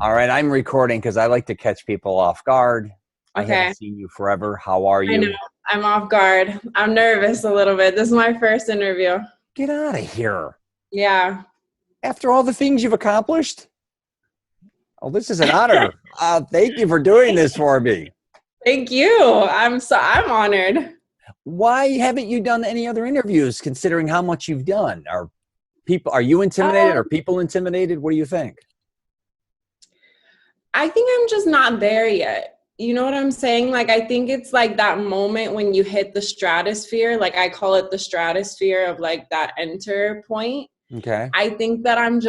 All right, I'm recording because I like to catch people off guard. I Okay. haven't seen you forever. How are I know. you? I'm off guard. I'm nervous a little bit. This is my first interview. Get out of here. Yeah. After all the things you've accomplished? Oh, this is an honor. Thank you for doing this for me. Thank you. I'm honored. Why haven't you done any other interviews considering how much you've done? Are you intimidated? Are people intimidated? What do you think? I think I'm just not there yet. You know what I'm saying? Like, I think it's like that moment when you hit the stratosphere. Like, I call it the stratosphere of like that enter point. Okay. I think that I don't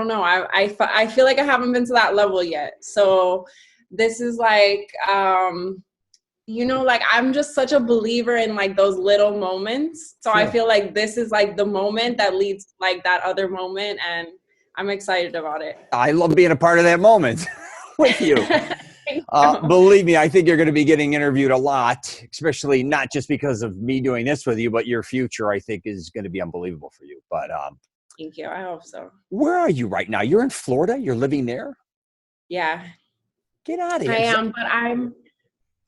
know. I feel like I haven't been to that level yet. So this is like, like I'm just such a believer in like those little moments. So Sure. I feel like this is like the moment that leads to like that other moment, and I'm excited about it. I love being a part of that moment with you. Believe me, I think you're going to be getting interviewed a lot, especially not just because of me doing this with you, but your future, I think, is going to be unbelievable for you. But thank you. I hope so. Where are you right now? You're in Florida? You're living there? Yeah. Get out of here. I am, but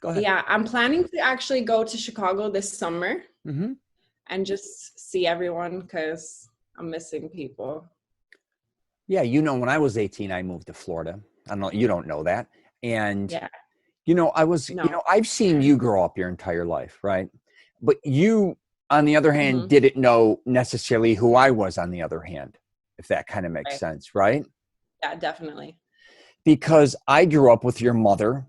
Go ahead. Yeah, I'm planning to actually go to Chicago this summer and just see everyone because I'm missing people. Yeah, when I was 18, I moved to Florida. I don't know, you don't know that. And, yeah. I've seen you grow up your entire life, right? But you, on the other hand, didn't know necessarily who I was on the other hand, if that kind of makes sense, right? Yeah, definitely. Because I grew up with your mother.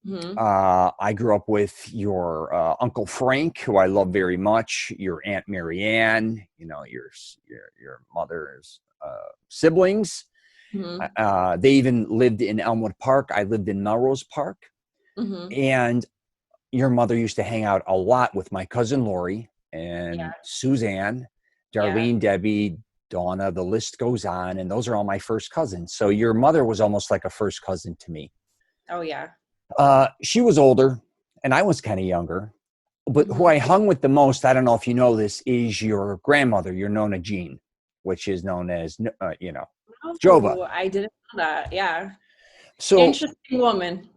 I grew up with your Uncle Frank, who I love very much, your Aunt Marianne, your mother's siblings. They even lived in Elmwood Park. I lived in Melrose Park. And your mother used to hang out a lot with my cousin Lori and Suzanne, Darlene, Debbie, Donna, the list goes on. And those are all my first cousins. So your mother was almost like a first cousin to me. Oh, yeah. She was older and I was kind of younger. But who I hung with the most, I don't know if you know this, is your grandmother, your Nonna Jean, which is known as, Jova. I didn't know that. Yeah. So interesting woman.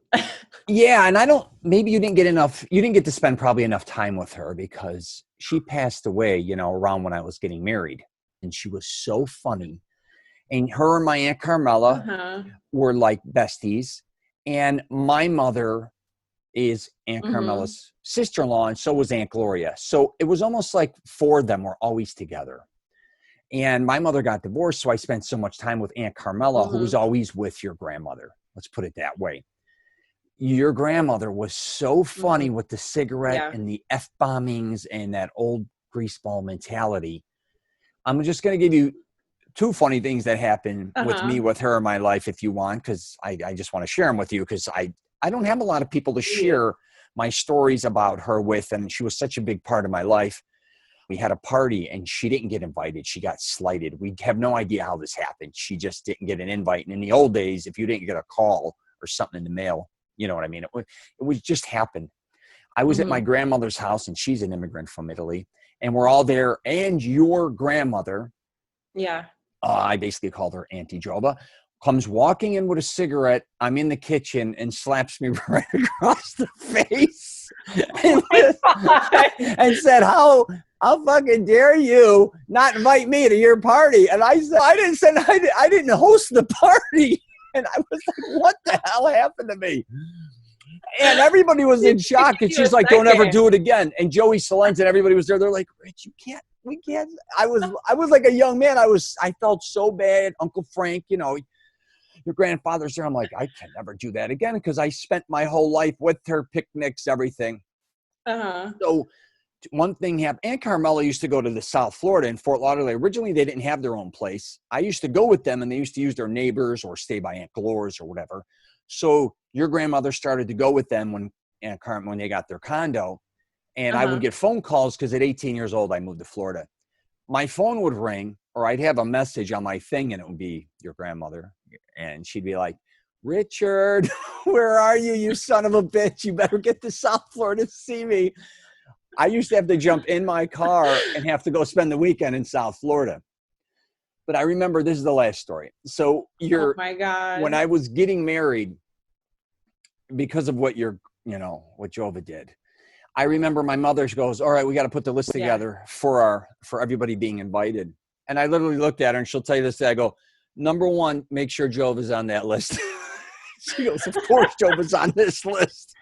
Yeah. And maybe you didn't get to spend probably enough time with her because she passed away, around when I was getting married. And she was so funny. And her and my Aunt Carmela were like besties. And my mother is Aunt Carmela's sister-in-law, and so was Aunt Gloria. So it was almost like four of them were always together. And my mother got divorced, so I spent so much time with Aunt Carmela, who was always with your grandmother. Let's put it that way. Your grandmother was so funny with the cigarette and the F-bombings and that old greaseball mentality. I'm just going to give you two funny things that happened with me, with her in my life, if you want, because I just want to share them with you because I don't have a lot of people to share my stories about her with, and she was such a big part of my life. We had a party and she didn't get invited. She got slighted. We have no idea how this happened. She just didn't get an invite. And in the old days, if you didn't get a call or something in the mail, you know what I mean? It would just happen. I was at my grandmother's house and she's an immigrant from Italy and we're all there. And your grandmother, I basically called her Auntie Jova, comes walking in with a cigarette. I'm in the kitchen and slaps me right across the face and said, how fucking dare you not invite me to your party? And I said, I didn't host the party. And I was like, what the hell happened to me? And everybody was in shock. And she's like, don't ever do it again. And Joey CELENZA and everybody was there. They're like, Rich, we can't. I was like a young man. I felt so bad. Uncle Frank, your grandfather's there. I'm like, I can never do that again because I spent my whole life with her, picnics, everything. So one thing happened. Aunt Carmela used to go to the South Florida in Fort Lauderdale. Originally, they didn't have their own place. I used to go with them, and they used to use their neighbors or stay by Aunt Gloria's or whatever. So your grandmother started to go with them when they got their condo. And I would get phone calls because at 18 years old, I moved to Florida. My phone would ring or I'd have a message on my thing and it would be your grandmother. And she'd be like, Richard, where are you, you son of a bitch? You better get to South Florida to see me. I used to have to jump in my car and have to go spend the weekend in South Florida. But I remember, this is the last story. So Oh my God. when I was getting married, because of what what Jova did, I remember my mother goes, all right, we got to put the list together for everybody being invited. And I literally looked at her, and she'll tell you this. I go, number one, make sure Jova's on that list. She goes, of course Jova's on this list.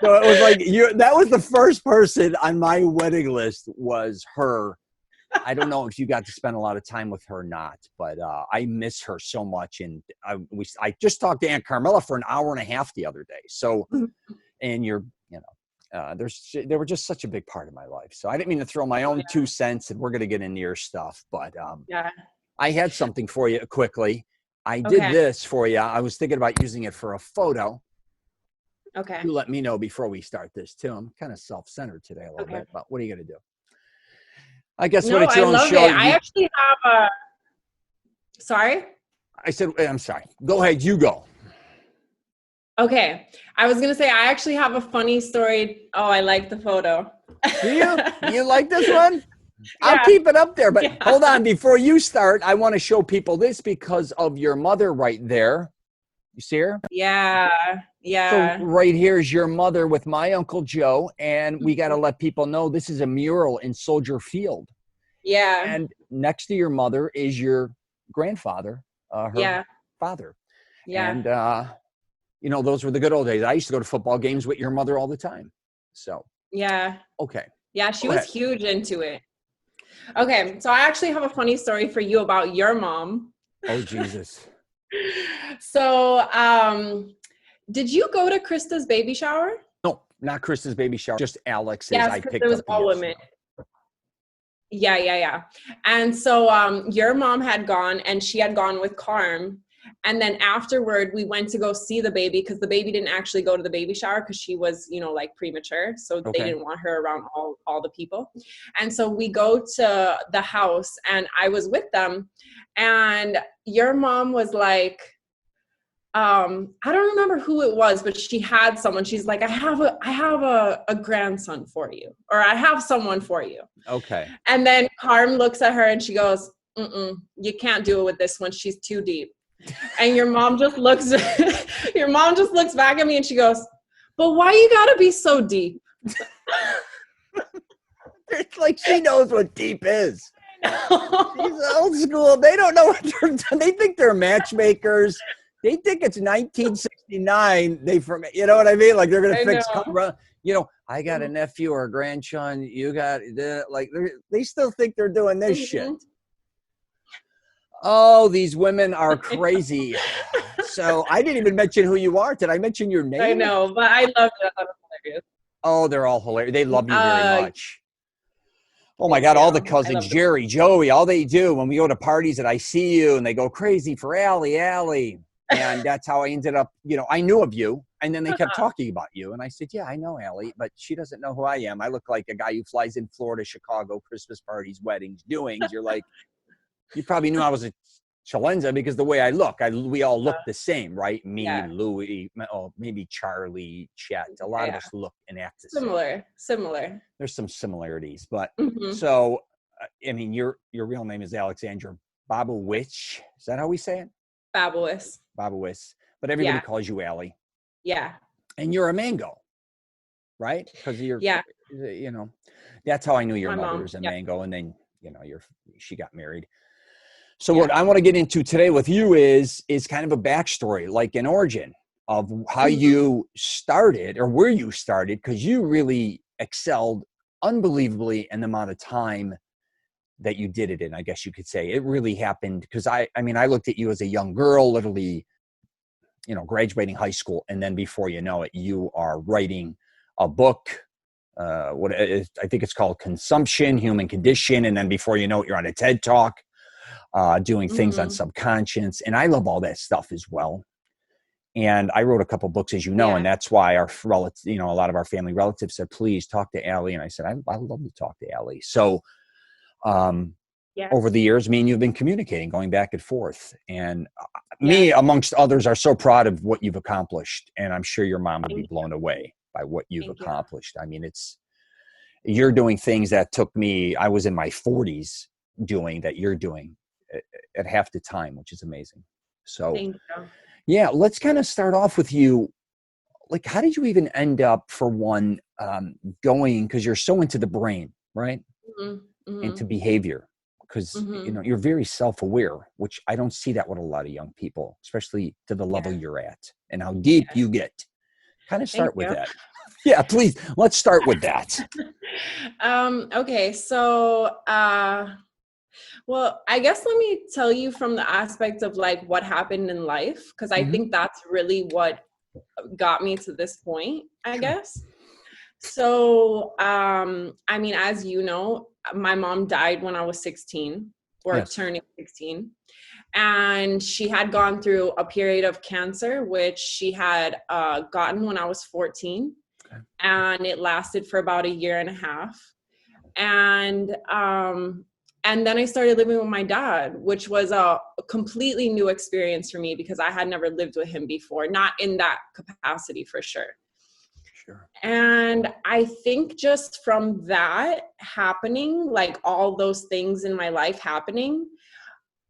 So it was like, that was the first person on my wedding list was her. I don't know if you got to spend a lot of time with her or not, but I miss her so much. And I just talked to Aunt Carmela for an hour and a half the other day. So, and they were just such a big part of my life. So I didn't mean to throw my own 2 cents, and we're going to get into your stuff, but I had something for you quickly. I did this for you. I was thinking about using it for a photo. Okay. You let me know before we start this too. I'm kind of self-centered today a little bit, but what are you going to do? I guess when it's your own show. I actually have sorry? I said, I'm sorry. Go ahead. You go. Okay. I was going to say, I actually have a funny story. Oh, I like the photo. Do you? You like this one? I'll keep it up there, but hold on. Before you start, I want to show people this because of your mother right there. You see her? Yeah. Yeah. So right here is your mother with my Uncle Joe, and we got to let people know this is a mural in Soldier Field. Yeah. And next to your mother is your grandfather, her father. Yeah. And, those were the good old days. I used to go to football games with your mother all the time. So. Yeah. Okay. Yeah, she was huge into it. Okay, so I actually have a funny story for you about your mom. Oh, Jesus. So, did you go to Krista's baby shower? No, not Krista's baby shower, just Alex's. Yes, I picked it was up all women. Yeah. And so your mom had gone, and she had gone with Carm. And then afterward, we went to go see the baby because the baby didn't actually go to the baby shower because she was, premature. So they didn't want her around all the people. And so we go to the house, and I was with them. And your mom was like, I don't remember who it was, but she had someone. She's like, I have a grandson for you, or I have someone for you. Okay. And then Carm looks at her and she goes, you can't do it with this one. She's too deep. And your mom just looks back at me and she goes, but why you gotta be so deep? It's like she knows what deep is. She's old school. They don't know what they're doing. They think they're matchmakers. They think it's 1969. You know what I mean? Like they're gonna fix. I got a nephew or a grandson. You got they still think they're doing this shit. Oh, these women are crazy. So I didn't even mention who you are. Did I mention your name? I know, but I loved it. I thought it was hilarious. Oh, they're all hilarious. They love you very much. Oh my God, all the cousins, Jerry, Joey, all they do when we go to parties and I see you and they go crazy for Allie. And that's how I ended up, I knew of you. And then they kept talking about you. And I said, yeah, I know Allie, but she doesn't know who I am. I look like a guy who flies in Florida, Chicago, Christmas parties, weddings, doings. You're like, you probably knew I was a CELENZA because the way I look, we all look the same, right? Me, Louis, maybe Charlie, Chet. A lot of us look and act the same. Similar. There's some similarities, but so, I mean, your real name is Alexandra Babowice. Is that how we say it? Babowice. But everybody calls you Allie. Yeah. And you're a mango, right? Because you're, that's how I knew your mother was a mango. And then, she got married. So what I want to get into today with you is kind of a backstory, like an origin of how you started or where you started, because you really excelled unbelievably in the amount of time that you did it in, I guess you could say. It really happened because I looked at you as a young girl, literally, graduating high school. And then before you know it, you are writing a book, I think it's called Consumption, Human Condition. And then before you know it, you're on a TED Talk. Doing things on subconscious. And I love all that stuff as well. And I wrote a couple books, as you know, and that's why our relatives, a lot of our family relatives said, please talk to Allie. And I said, I'd love to talk to Allie. So over the years, me and you have been communicating, going back and forth. And me, amongst others, are so proud of what you've accomplished. And I'm sure your mom would be blown away by what you've accomplished. I mean, you're doing things that took me, I was in my 40s doing that you're doing at half the time, which is amazing. So Thank you. yeah, let's kind of start off with you. Like, how did you even end up, for one, going, because you're so into the brain, right? Into Mm-hmm. behavior, because Mm-hmm. you're very self-aware, which I don't see that with a lot of young people, especially to the level Yeah. you're at and how deep Yeah. you get. Kind of Thank start with you. that. Yeah, please. Let's start with that. Okay, so well, I guess let me tell you from the aspect of like what happened in life, because I Hmm. think that's really what got me to this point, I Sure. guess. So, I mean, as you know, my mom died when I was 16 or Yes. turning 16. And she had gone through a period of cancer, which she had gotten when I was 14. Okay. And it lasted for about a year and a half. And then I started living with my dad, which was a completely new experience for me because I had never lived with him before, not in that capacity for sure. Sure. And I think just from that happening, like all those things in my life happening,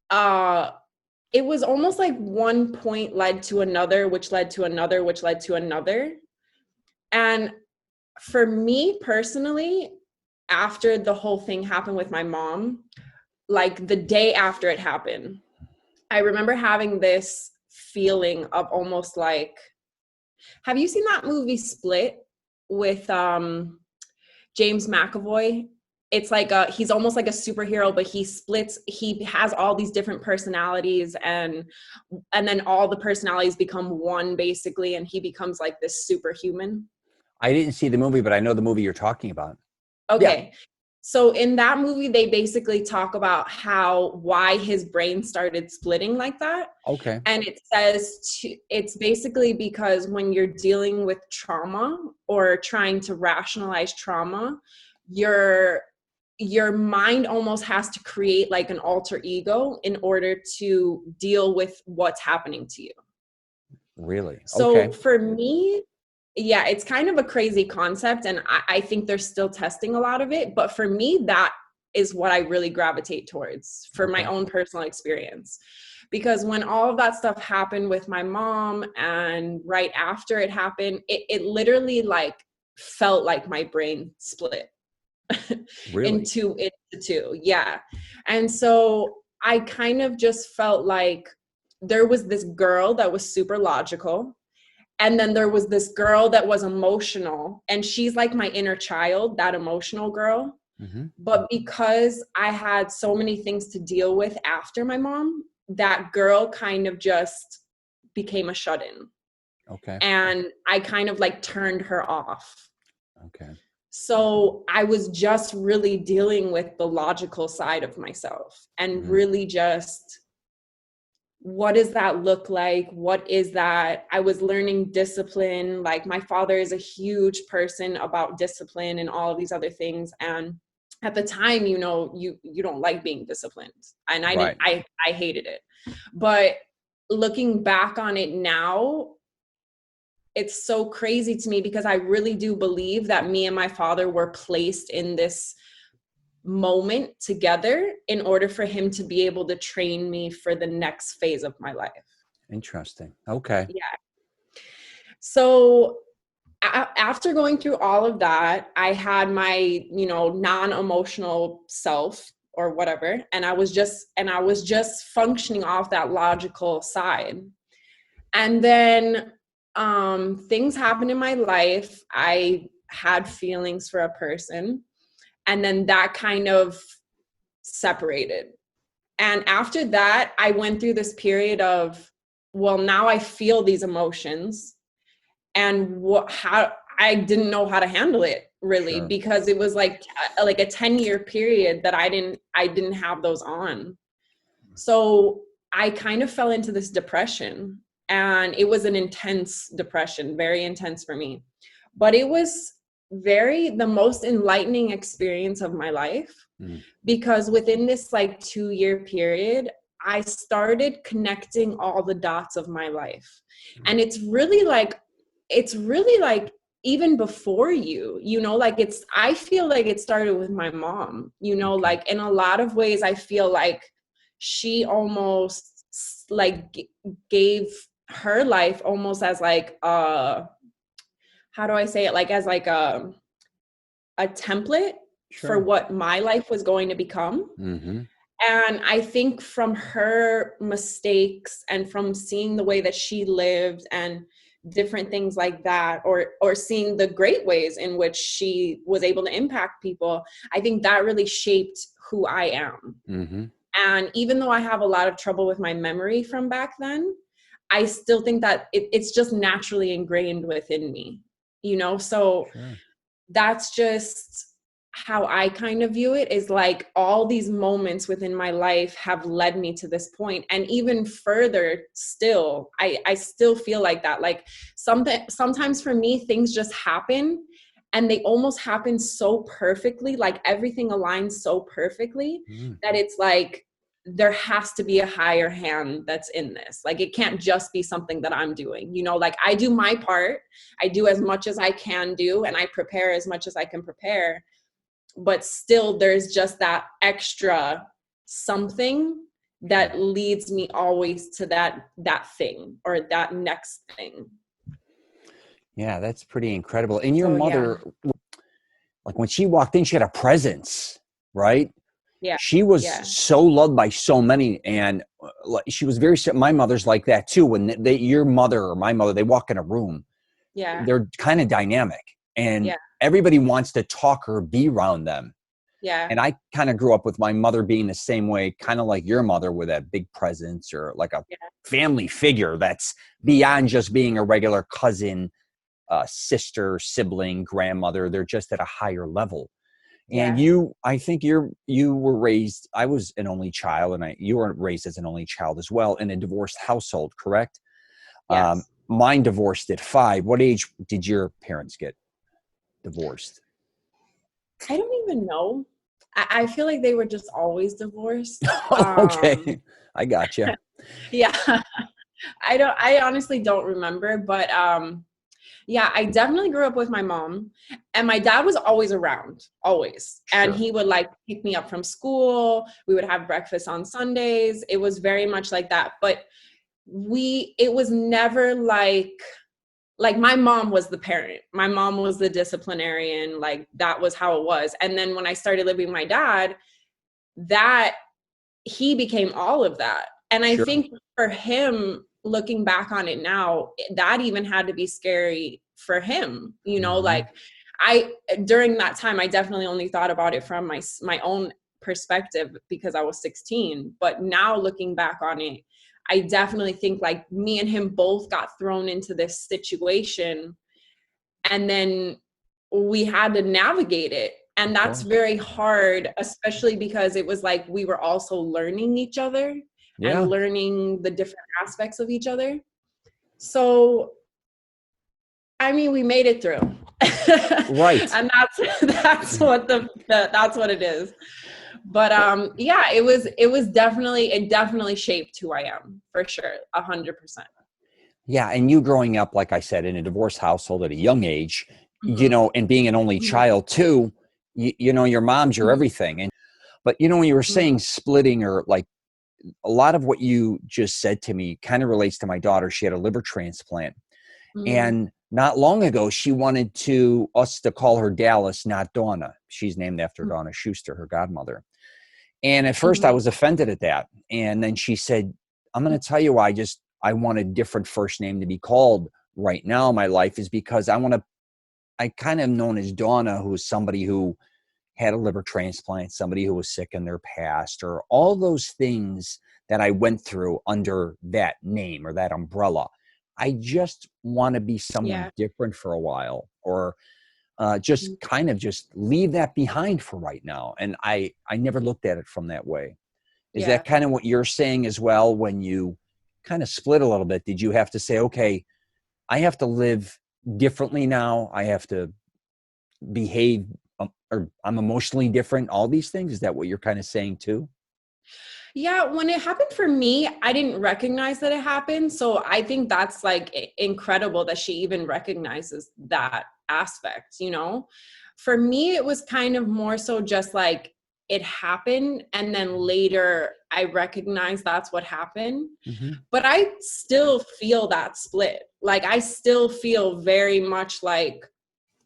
it was almost like one point led to another, which led to another, which led to another. And for me personally, after the whole thing happened with my mom, like the day after it happened, I remember having this feeling of almost like, have you seen that movie Split with James McAvoy? It's like he's almost like a superhero, but he has all these different personalities, and then all the personalities become one basically, and he becomes like this superhuman. I didn't see the movie, but I know the movie you're talking about. Yeah. Okay. So in that movie, they basically talk about why his brain started splitting like that. Okay. And it says it's basically because when you're dealing with trauma or trying to rationalize trauma, your mind almost has to create like an alter ego in order to deal with what's happening to you. Really? So Okay. for me, yeah, it's kind of a crazy concept, and I think they're still testing a lot of it. But for me, that is what I really gravitate towards for my Okay. own personal experience. Because when all of that stuff happened with my mom, and right after it happened, it literally like felt like my brain split Really? into two. Yeah. And so I kind of just felt like there was this girl that was super logical, and then there was this girl that was emotional, and she's like my inner child, that emotional girl. Mm-hmm. But because I had so many things to deal with after my mom, that girl kind of just became a shut-in. Okay. And I kind of like turned her off. Okay. So I was just really dealing with the logical side of myself, and Mm-hmm. really just, what does that look like? What is that? I was learning discipline. Like my father is a huge person about discipline and all of these other things. And at the time, you don't like being disciplined. And Right. I hated it. But looking back on it now, it's so crazy to me because I really do believe that me and my father were placed in this moment together in order for him to be able to train me for the next phase of my life. Interesting. Okay. Yeah. So after going through all of that, I had my, non-emotional self or whatever, and I was just functioning off that logical side. And then things happened in my life. I had feelings for a person, and then that kind of separated. And after that, I went through this period of, well, now I feel these emotions, and how I didn't know how to handle it really, Sure. because it was like a 10-year period that I didn't have those on. So I kind of fell into this depression, and it was an intense depression, very intense for me. But it was the most enlightening experience of my life, because within this like 2-year period, I started connecting all the dots of my life. And it's really like even before like I feel like it started with my mom, Okay. like in a lot of ways, I feel like she almost like gave her life almost as like, how do I say it? Like as like a template for Sure. what my life was going to become. Mm-hmm. And I think from her mistakes and from seeing the way that she lived and different things like that, or seeing the great ways in which she was able to impact people, I think that really shaped who I am. Mm-hmm. And even though I have a lot of trouble with my memory from back then, I still think that it's just naturally ingrained within me, you know? So Sure. that's just how I kind of view it, is like all these moments within my life have led me to this point. And even further still, I still feel like that. Like sometimes for me, things just happen and they almost happen so perfectly, like everything aligns so perfectly Mm. that it's like, there has to be a higher hand that's in this. Like, it can't just be something that I'm doing, you know, like I do my part. I do as much as I can do, and I prepare as much as I can prepare. But still, there's just that extra something that leads me always to that thing or that next thing. Yeah, that's pretty incredible. And your So yeah, mother, like when she walked in, she had a presence, right? yeah, She was yeah, so loved by so many, and she was very. My mother's like that too. When your mother or my mother, they walk in a room, yeah, they're kind of dynamic, and yeah, everybody wants to talk or be around them. yeah, And I kind of grew up with my mother being the same way, kind of like your mother, with that big presence or like a yeah, family figure that's beyond just being a regular cousin, sister, sibling, grandmother. They're just at a higher level. And yeah. I think you were raised, I was an only child, and you were raised as an only child as well in a divorced household, correct? Yes. Mine divorced at 5. What age did your parents get divorced? I don't even know. I feel like they were just always divorced. Okay, I got you. Yeah. I honestly don't remember, but yeah, I definitely grew up with my mom, and my dad was always around, always. And Sure. he would like pick me up from school. We would have breakfast on Sundays. It was very much like that. But it was never like my mom was the parent. My mom was the disciplinarian. Like that was how it was. And then when I started living with my dad, that he became all of that. And I Sure. think for him, looking back on it now, that even had to be scary for him, you know, Mhm. like during that time, I definitely only thought about it from my own perspective because I was 16. But now looking back on it, I definitely think like me and him both got thrown into this situation, and then we had to navigate it. And Of that's course. very hard, especially because it was like we were also learning each other and Yeah. learning the different aspects of each other. So, I mean, we made it through. Right. And that's what that's what it is. But yeah, it definitely shaped who I am, for sure. 100%. Yeah, and you growing up, like I said, in a divorced household at a young age, Mm-hmm. and being an only Mm-hmm. child too, your mom's your Mm-hmm. everything. But when you were Mm-hmm. saying splitting, or like a lot of what you just said to me kind of relates to my daughter. She had a liver transplant. Mm-hmm. And not long ago, she wanted us to call her Dallas, not Donna. She's named after Donna Schuster, her godmother. And at first I Mm-hmm. was offended at that. And then she said, I'm going to tell you why I want a different first name to be called right now in my life, is because I kind of known as Donna, who was somebody who had a liver transplant, somebody who was sick in their past, or all those things that I went through under that name or that umbrella. I just want to be someone Yeah. different for a while, or just kind of just leave that behind for right now. And I never looked at it from that way. Is Yeah. that kind of what you're saying as well? When you kind of split a little bit, did you have to say, okay, I have to live differently now, I have to behave, or I'm emotionally different, all these things? Is that what you're kind of saying too? Yeah, when it happened for me, I didn't recognize that it happened. So I think that's like incredible that she even recognizes that aspect, you know? For me, it was kind of more so just like it happened, and then later I recognized that's what happened. Mm-hmm. But I still feel that split. Like, I still feel very much like,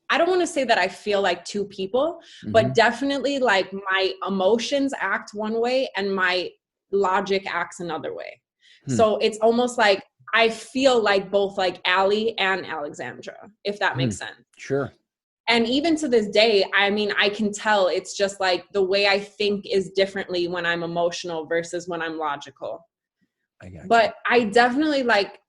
I don't want to say that I feel like two people, Mm-hmm. but definitely like my emotions act one way and my logic acts another way. So it's almost like I feel like both like Allie and Alexandra, if that makes sense. Sure. And even to this day, I mean, I can tell it's just like the way I think is differently when I'm emotional versus when I'm logical. But I definitely like,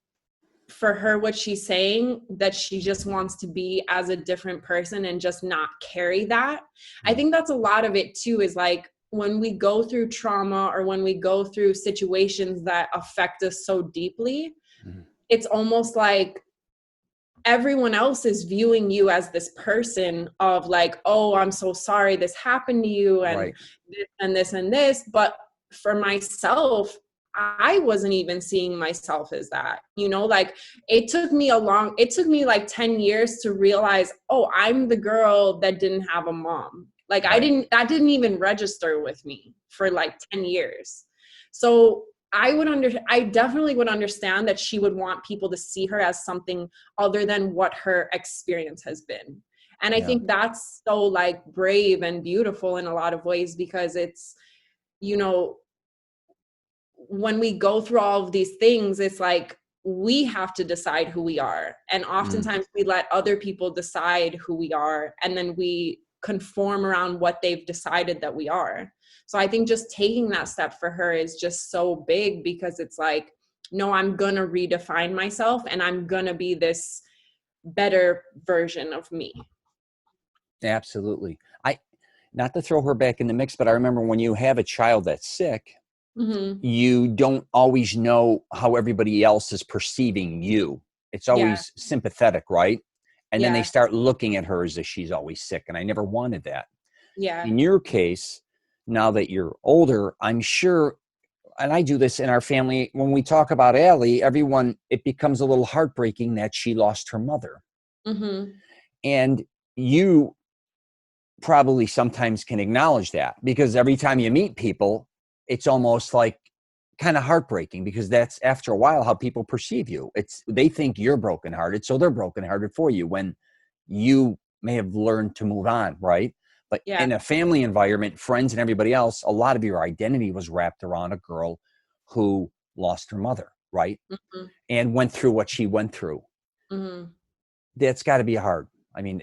for her, what she's saying, that she just wants to be as a different person and just not carry that. I think that's a lot of it too, is like when we go through trauma or when we go through situations that affect us so deeply, it's almost like everyone else is viewing you as this person of like, oh, I'm so sorry this happened to you, and this and this and this. But for myself, I wasn't even seeing myself as that, like it took me like 10 years to realize, oh, I'm the girl that didn't have a mom. Like that didn't even register with me for like 10 years. So I definitely would understand that she would want people to see her as something other than what her experience has been. And I think that's so like brave and beautiful in a lot of ways, because it's, when we go through all of these things, it's like we have to decide who we are. And oftentimes we let other people decide who we are, and then we conform around what they've decided that we are. So I think just taking that step for her is just so big, because it's like, no, I'm going to redefine myself and I'm going to be this better version of me. Absolutely. Not to throw her back in the mix, but I remember when you have a child that's sick, you don't always know how everybody else is perceiving you. It's always sympathetic, right? And then they start looking at her as if she's always sick. And I never wanted that. Yeah. In your case, now that you're older, I'm sure, and I do this in our family, when we talk about Allie, it becomes a little heartbreaking that she lost her mother. And you probably sometimes can acknowledge that, because every time you meet people, it's almost like kind of heartbreaking, because that's, after a while, how people perceive you. They think you're brokenhearted, so they're brokenhearted for you, when you may have learned to move on, right? But in a family environment, friends and everybody else, a lot of your identity was wrapped around a girl who lost her mother, right? And went through what she went through. That's got to be hard. I mean,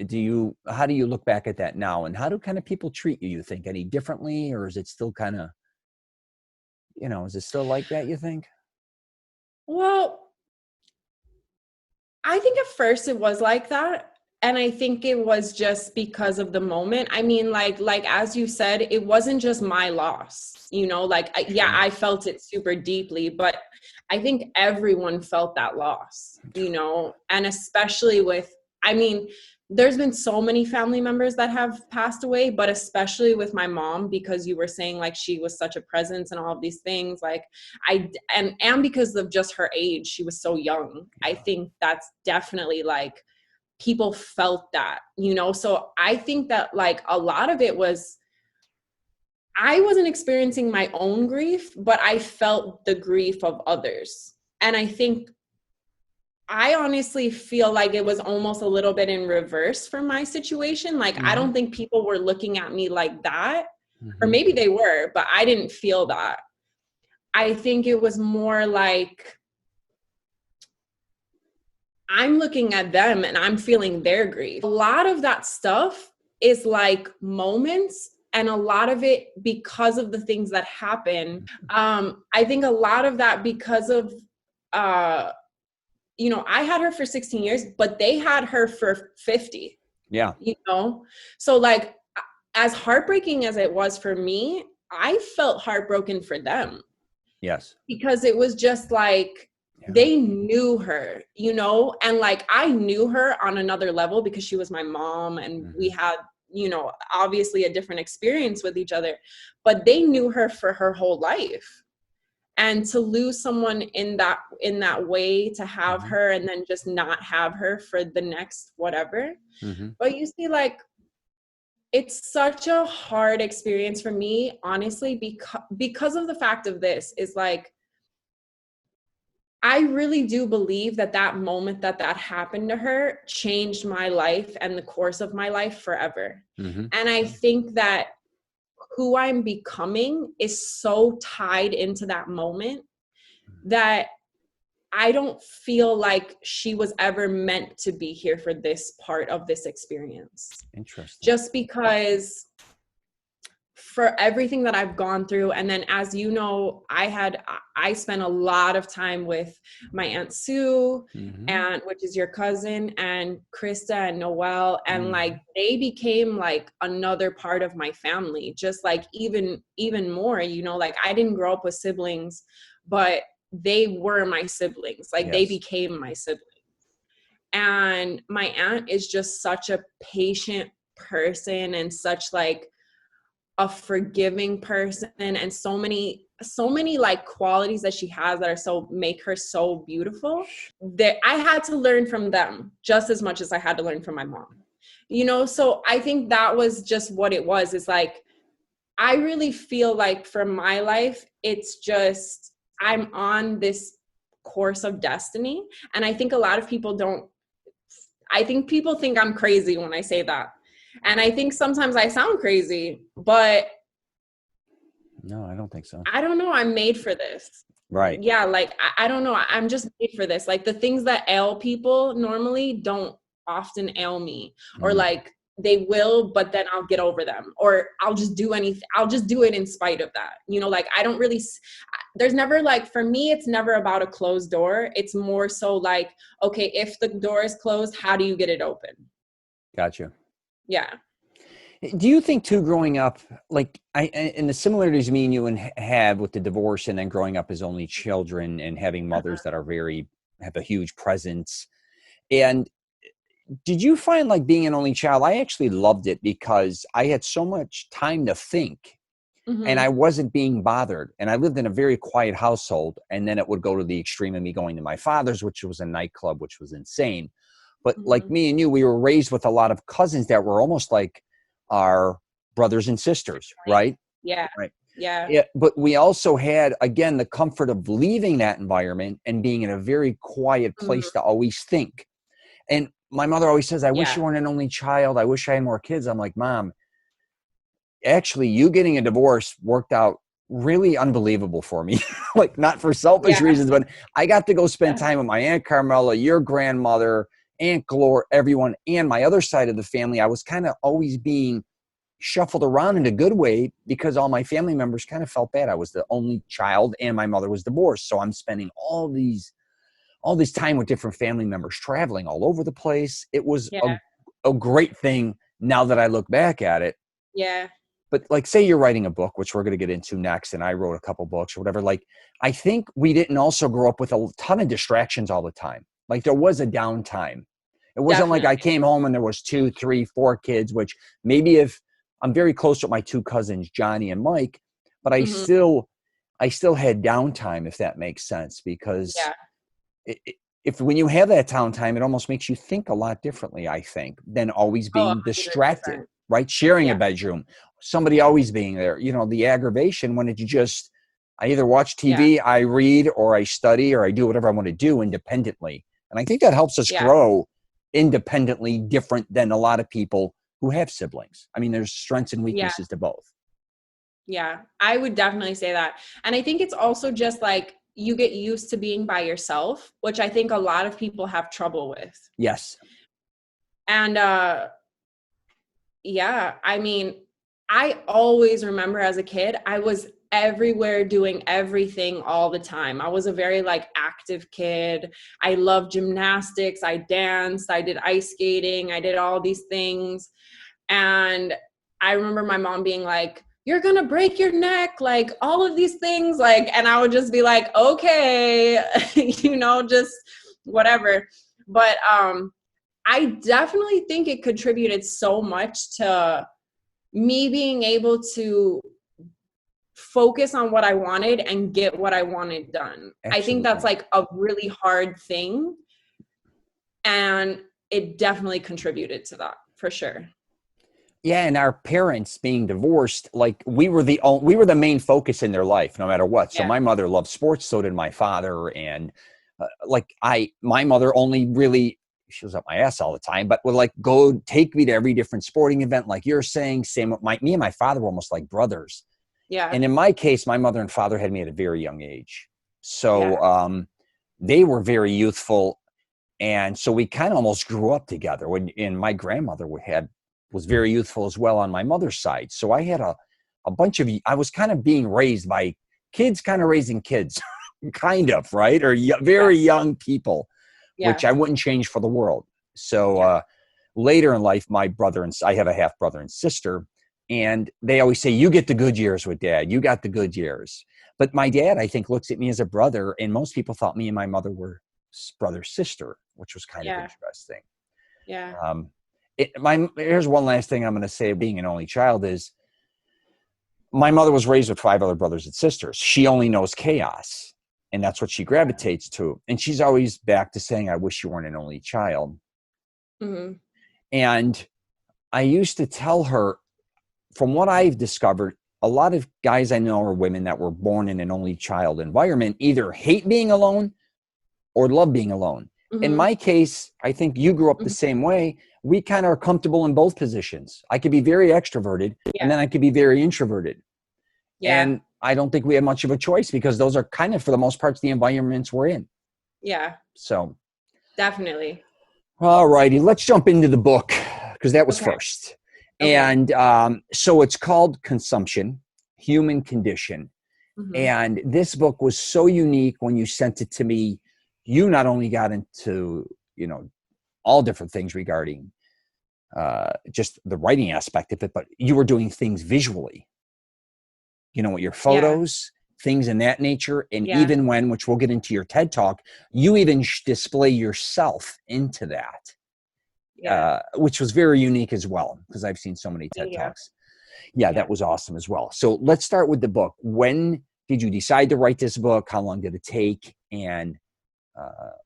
how do you look back at that now, and how do kind of people treat you think? Any differently, or is it still kind of, is it still like that, you think? Well, I think at first it was like that. And I think it was just because of the moment. I mean, like as you said, it wasn't just my loss, I felt it super deeply, but I think everyone felt that loss, and especially there's been so many family members that have passed away, but especially with my mom, because you were saying like she was such a presence and all of these things, like and because of just her age, she was so young. I think that's definitely like, people felt that, so I think that like a lot of it was, I wasn't experiencing my own grief, but I felt the grief of others. And I honestly feel like it was almost a little bit in reverse for my situation. Like, I don't think people were looking at me like that, or maybe they were, but I didn't feel that. I think it was more like, I'm looking at them and I'm feeling their grief. A lot of that stuff is like moments, and a lot of it because of the things that happen. I think a lot of that because of, I had her for 16 years, but they had her for 50. Yeah. So like, as heartbreaking as it was for me, I felt heartbroken for them. Yes. Because it was just like, they knew her, and like, I knew her on another level because she was my mom, and we had, obviously a different experience with each other, but they knew her for her whole life. And to lose someone in that way, to have her and then just not have her for the next whatever. But you see, like, it's such a hard experience for me, honestly, because of the fact of this is like, I really do believe that that moment that happened to her changed my life and the course of my life forever. Mm-hmm. And I think that who I'm becoming is so tied into that moment that I don't feel like she was ever meant to be here for this part of this experience. Interesting. Just because for everything that I've gone through. And then, as you know, I spent a lot of time with my Aunt Sue, and which is your cousin, and Krista and Noelle. And like, they became like another part of my family, just like even more, you know, like I didn't grow up with siblings, but they were my siblings. Like they became my siblings. And my aunt is just such a patient person and such like a forgiving person, and so many like qualities that she has that are so make her so beautiful, that I had to learn from them just as much as I had to learn from my mom, you know? So I think that was just what it was. It's like, I really feel like for my life, it's just, I'm on this course of destiny. And I think a lot of people I think people think I'm crazy when I say that. And I think sometimes I sound crazy, but no, I don't think so. I don't know. I'm made for this. Right. Yeah. Like, I don't know. I'm just made for this. Like the things that ail people normally don't often ail me, or like they will, but then I'll get over them, or I'll just do anything. I'll just do it in spite of that. You know, like I don't really, there's never like, for me, it's never about a closed door. It's more so like, okay, if the door is closed, how do you get it open? Gotcha. Yeah. Do you think too, growing up, like and the similarities me and you have with the divorce and then growing up as only children and having mothers that are have a huge presence. And did you find like being an only child, I actually loved it because I had so much time to think and I wasn't being bothered. And I lived in a very quiet household, and then it would go to the extreme of me going to my father's, which was a nightclub, which was insane. But like me and you, we were raised with a lot of cousins that were almost like our brothers and sisters, right? Yeah. Right. Yeah. But we also had, again, the comfort of leaving that environment and being in a very quiet place to always think. And my mother always says, I wish you weren't an only child. I wish I had more kids. I'm like, Mom, actually, you getting a divorce worked out really unbelievable for me. Like, not for selfish reasons, but I got to go spend time with my Aunt Carmela, your grandmother, Aunt Glor, everyone, and my other side of the family. I was kind of always being shuffled around in a good way because all my family members kind of felt bad. I was the only child and my mother was divorced. So I'm spending all this time with different family members, traveling all over the place. It was a great thing now that I look back at it. Yeah. But like, say you're writing a book, which we're going to get into next, and I wrote a couple books or whatever. Like, I think we didn't also grow up with a ton of distractions all the time. Like, there was a downtime. It wasn't like I came home and there was 2, 3, 4 kids, which maybe if I'm very close with my 2 cousins, Johnny and Mike, but I still had downtime, if that makes sense, because if when you have that downtime, it almost makes you think a lot differently, I think, than always being distracted, right? Sharing a bedroom, somebody always being there, you know, the aggravation when it just, I either watch TV, I read, or I study, or I do whatever I want to do independently. And I think that helps us grow independently, different than a lot of people who have siblings. I mean, there's strengths and weaknesses to both. Yeah, I would definitely say that. And I think it's also just like you get used to being by yourself, which I think a lot of people have trouble with. Yes. And yeah, I mean, I always remember as a kid, I was everywhere doing everything all the time. I was a very like active kid. I loved gymnastics. I danced. I did ice skating. I did all these things. And I remember my mom being like, you're going to break your neck, like all of these things. Like, and I would just be like, okay, you know, just whatever. But I definitely think it contributed so much to me being able to focus on what I wanted and get what I wanted done. Absolutely. I think that's like a really hard thing. And it definitely contributed to that for sure. Yeah, and our parents being divorced, like we were the main focus in their life, no matter what. So Yeah. my mother loved sports, so did my father, and my mother only really, she was up my ass all the time, but would like go take me to every different sporting event, like you're saying. Same with me and my father were almost like brothers. Yeah. And in my case, my mother and father had me at a very young age, so Yeah. they were very youthful, and so we kind of almost grew up together. And my grandmother was very youthful as well on my mother's side. So I had a bunch of, I was kind of being raised by kids, kind of raising kids, kind of, right? Or very young people, which I wouldn't change for the world. So later in life, my brother and I have a half brother and sister, and they always say, you get the good years with dad. You got the good years. But my dad, I think, looks at me as a brother, and most people thought me and my mother were brother sister, which was kind of interesting. Yeah. Here's one last thing I'm going to say. Being an only child is, my mother was raised with 5 other brothers and sisters. She only knows chaos, and that's what she gravitates to. And she's always back to saying, I wish you weren't an only child. Mm-hmm. And I used to tell her, from what I've discovered, a lot of guys I know, or women that were born in an only child environment, either hate being alone or love being alone. Mm-hmm. In my case, I think you grew up the same way. We kind of are comfortable in both positions. I could be very extroverted, and then I could be very introverted. Yeah. And I don't think we have much of a choice, because those are kind of, for the most parts, the environments we're in. Yeah. So. Definitely. All righty. Let's jump into the book, because that was first. Okay. And so it's called Consumption, Human Condition. Mm-hmm. And this book was so unique. When you sent it to me, you not only got into, all different things regarding just the writing aspect of it, but you were doing things visually, with your photos, things in that nature. And even when, which we'll get into your TED Talk, you even display yourself into that, which was very unique as well, because I've seen so many TED Talks. Yeah, that was awesome as well. So let's start with the book. When did you decide to write this book? How long did it take? And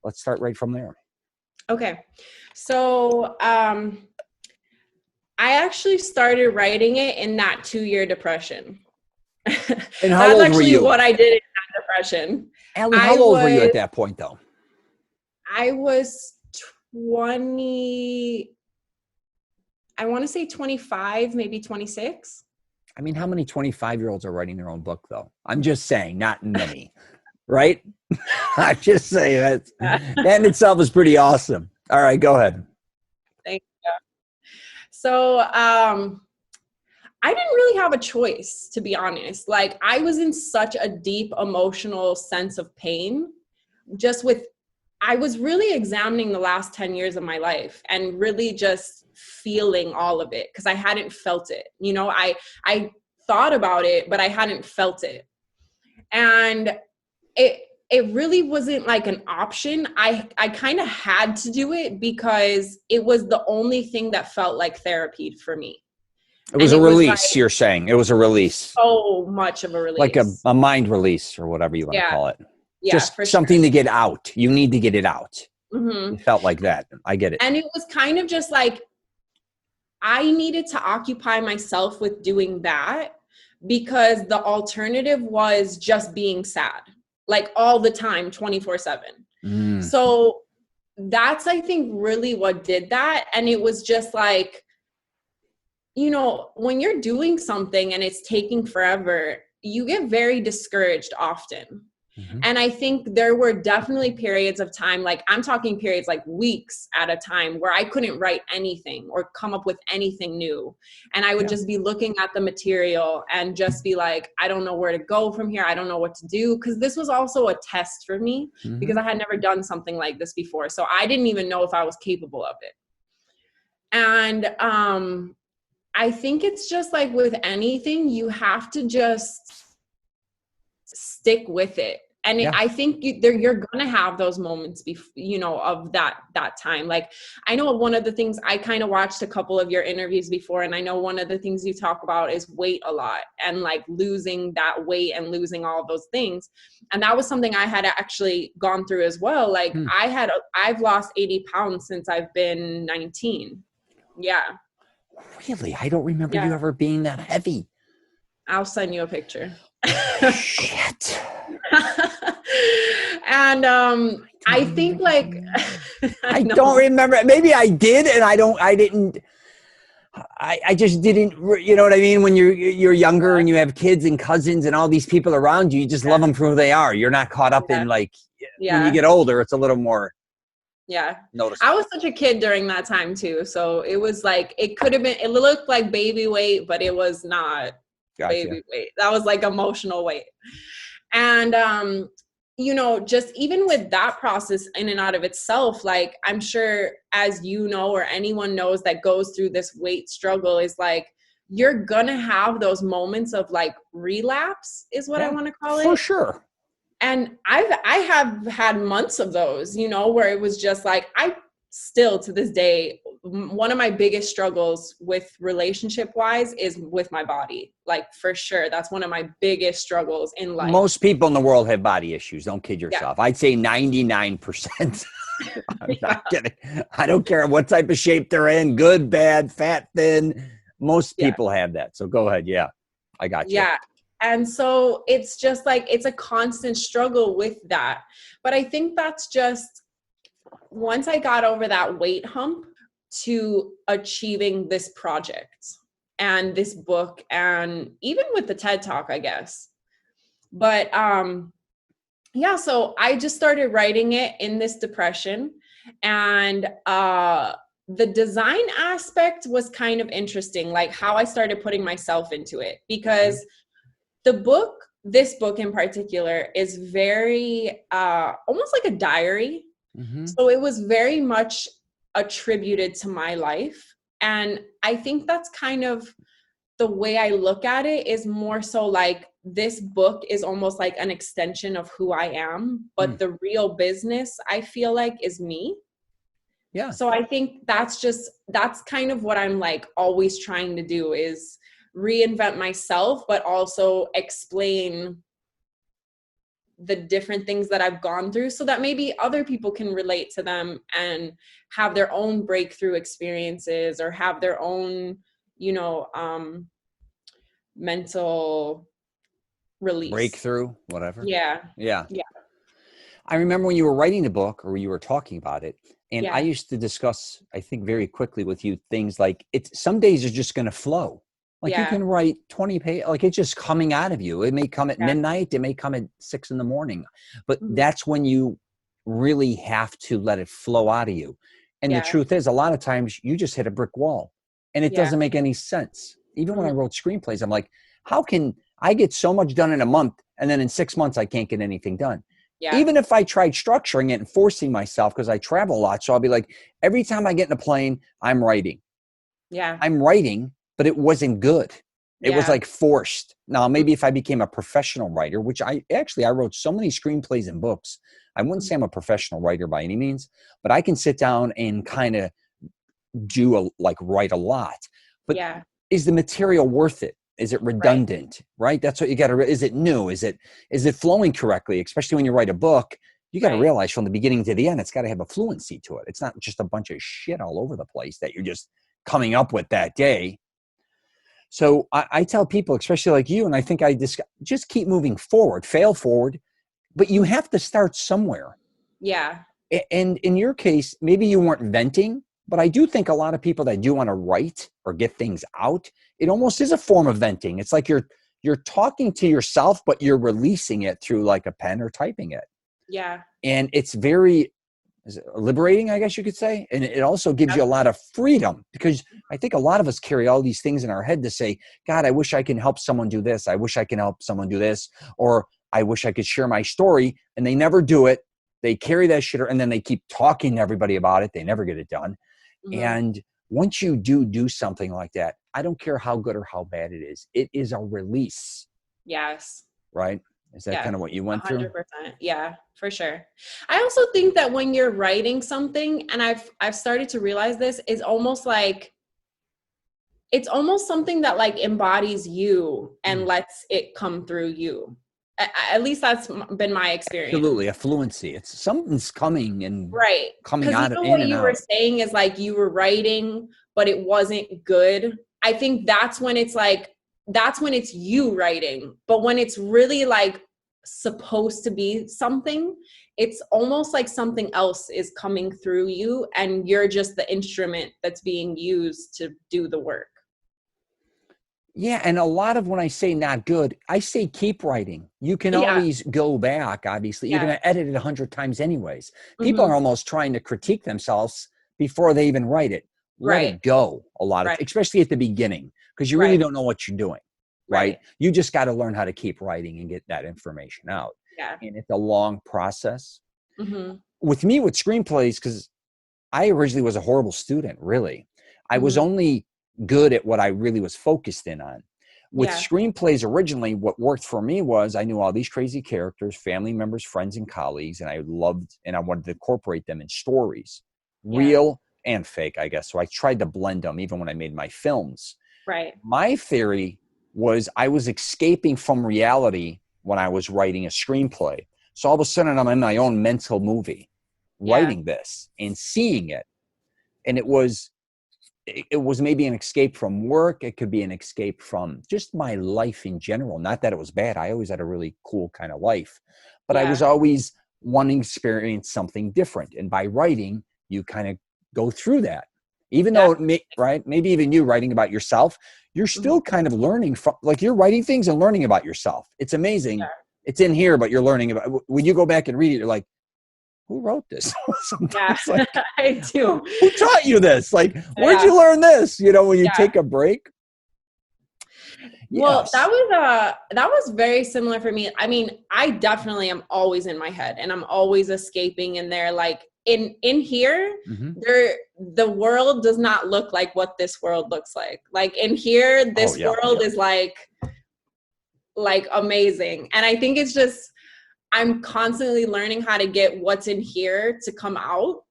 let's start right from there. Okay. So I actually started writing it in that 2-year depression. And how old were you? What I did in that depression. Allie, how old were you at that point, though? I was 20, I want to say 25, maybe 26. I mean, how many 25-year-olds are writing their own book, though? I'm just saying, not many, right? I'm just saying that in itself is pretty awesome. All right, go ahead. Thank you. So, I didn't really have a choice, to be honest. Like, I was in such a deep emotional sense of pain, I was really examining the last 10 years of my life and really just feeling all of it, because I hadn't felt it. I thought about it, but I hadn't felt it. And it really wasn't like an option. I kind of had to do it, because it was the only thing that felt like therapy for me. It was a release, you're saying. It was a release. So much of a release. Like a mind release, or whatever you want to call it. Yeah, just something to get out. You need to get it out. Mm-hmm. It felt like that. I get it. And it was kind of just like, I needed to occupy myself with doing that, because the alternative was just being sad, like all the time, 24/7. So that's, I think, really what did that. And it was just like, when you're doing something and it's taking forever, you get very discouraged often. Mm-hmm. And I think there were definitely periods of time, like I'm talking periods like weeks at a time, where I couldn't write anything or come up with anything new. And I would just be looking at the material and just be like, I don't know where to go from here. I don't know what to do. Because this was also a test for me, because I had never done something like this before. So I didn't even know if I was capable of it. And I think it's just like with anything, you have to just stick with it. And I think you're going to have those moments, of that time. Like, I know one of the things, I kind of watched a couple of your interviews before, and I know one of the things you talk about is weight a lot, and like losing that weight and losing all those things. And that was something I had actually gone through as well. Like I've lost 80 pounds since I've been 19. Yeah. Really? I don't remember you Yeah. ever being that heavy. I'll send you a picture. Shit. And I think like I don't remember. Maybe I did, and I didn't. I just didn't. You know what I mean? When you're younger and you have kids and cousins and all these people around you, you just love them for who they are. You're not caught up in like when you get older. It's a little more. Yeah. Noticeable. I was such a kid during that time too. So it was like, it could have been, it looked like baby weight, but it was not baby weight. That was like emotional weight. And, you know, just even with that process in and out of itself, like I'm sure as you know, or anyone knows that goes through this weight struggle is like, you're going to have those moments of like relapse is what I want to call it. For sure. And I have had months of those, you know, where it was just like, I still to this day, one of my biggest struggles with relationship wise is with my body. Like for sure. That's one of my biggest struggles in life. Most people in the world have body issues. Don't kid yourself. I'd say 99%. I'm not kidding. I don't care what type of shape they're in, good, bad, fat, thin. Most people have that. So go ahead. Yeah, I got you. Yeah. And so it's just like, it's a constant struggle with that. But I think that's just, once I got over that weight hump to achieving this project and this book and even with the TED Talk, I guess. But yeah, so I just started writing it in this depression, and the design aspect was kind of interesting, like how I started putting myself into it, because this book in particular is very almost like a diary. Mm-hmm. So it was very much attributed to my life. And I think that's kind of the way I look at it, is more so like this book is almost like an extension of who I am, but the real business I feel like is me. Yeah. So I think that's kind of what I'm like always trying to do, is reinvent myself, but also explain the different things that I've gone through so that maybe other people can relate to them and have their own breakthrough experiences or have their own, you know, mental release. Breakthrough, whatever. Yeah. Yeah. Yeah. I remember when you were writing the book or you were talking about it, and I used to discuss, I think very quickly with you, things like some days are just going to flow. Like you can write 20 pages, like it's just coming out of you. It may come at midnight. It may come at 6 a.m, but that's when you really have to let it flow out of you. And the truth is, a lot of times you just hit a brick wall and it doesn't make any sense. Even when I wrote screenplays, I'm like, how can I get so much done in a month and then in 6 months I can't get anything done? Yeah. Even if I tried structuring it and forcing myself, because I travel a lot. So I'll be like, every time I get in a plane, I'm writing. Yeah. I'm writing, but it wasn't good. It was like forced. Now, maybe if I became a professional writer, which I wrote so many screenplays and books. I wouldn't say I'm a professional writer by any means, but I can sit down and kind of write a lot. But is the material worth it? Is it redundant? Right? That's what you got to. Is it new? Is it flowing correctly? Especially when you write a book, you got to realize from the beginning to the end, it's got to have a fluency to it. It's not just a bunch of shit all over the place that you're just coming up with that day. So I tell people, especially like you, and I think just keep moving forward, fail forward, but you have to start somewhere. Yeah. And in your case, maybe you weren't venting, but I do think a lot of people that do want to write or get things out, it almost is a form of venting. It's like you're talking to yourself, but you're releasing it through like a pen or typing it. Yeah. And it's very liberating, I guess you could say. And it also gives you a lot of freedom, because I think a lot of us carry all these things in our head to say, God, I wish I can help someone do this. I wish I can help someone do this. Or I wish I could share my story. And they never do it. They carry that shit, and then they keep talking to everybody about it. They never get it done. Mm-hmm. And once you do something like that, I don't care how good or how bad it is a release. Yes. Right? Is that kind of what you went 100%, through? 100%. Yeah, for sure. I also think that when you're writing something, and I've started to realize this, is almost like, it's almost something that like embodies you and lets it come through you. At least that's been my experience. Absolutely. A fluency. It's something's coming and coming out of it. Because what you were saying is like you were writing, but it wasn't good. I think that's when it's like, that's when it's you writing. But when it's really like supposed to be something, it's almost like something else is coming through you and you're just the instrument that's being used to do the work. Yeah, and a lot of when I say not good, I say keep writing. You can always go back, obviously. You're going to edit it 100 times anyways. People are almost trying to critique themselves before they even write it. Let it go a lot of, especially at the beginning, because you really don't know what you're doing, right? You just got to learn how to keep writing and get that information out. Yeah. And it's a long process. With me, with screenplays, because I originally was a horrible student, really. I was only good at what I really was focused in on. With screenplays originally, what worked for me was I knew all these crazy characters, family members, friends, and colleagues, and I loved and I wanted to incorporate them in stories, real and fake, I guess. So I tried to blend them even when I made my films. Right. My theory was I was escaping from reality when I was writing a screenplay. So all of a sudden I'm in my own mental movie, writing this and seeing it. And it was maybe an escape from work. It could be an escape from just my life in general. Not that it was bad. I always had a really cool kind of life, but I was always wanting to experience something different. And by writing, you kind of go through that. Even though, maybe even you writing about yourself, you're still kind of learning from, like you're writing things and learning about yourself. It's amazing. Yeah. It's in here, but you're learning about, when you go back and read it, you're like, who wrote this? Like, I do. Who taught you this? Like, where'd you learn this? You know, when you take a break. Well, that was very similar for me. I mean, I definitely am always in my head and I'm always escaping in there. Like in here, the world does not look like what this world looks like. Like in here, this world is like amazing. And I think it's just, I'm constantly learning how to get what's in here to come out.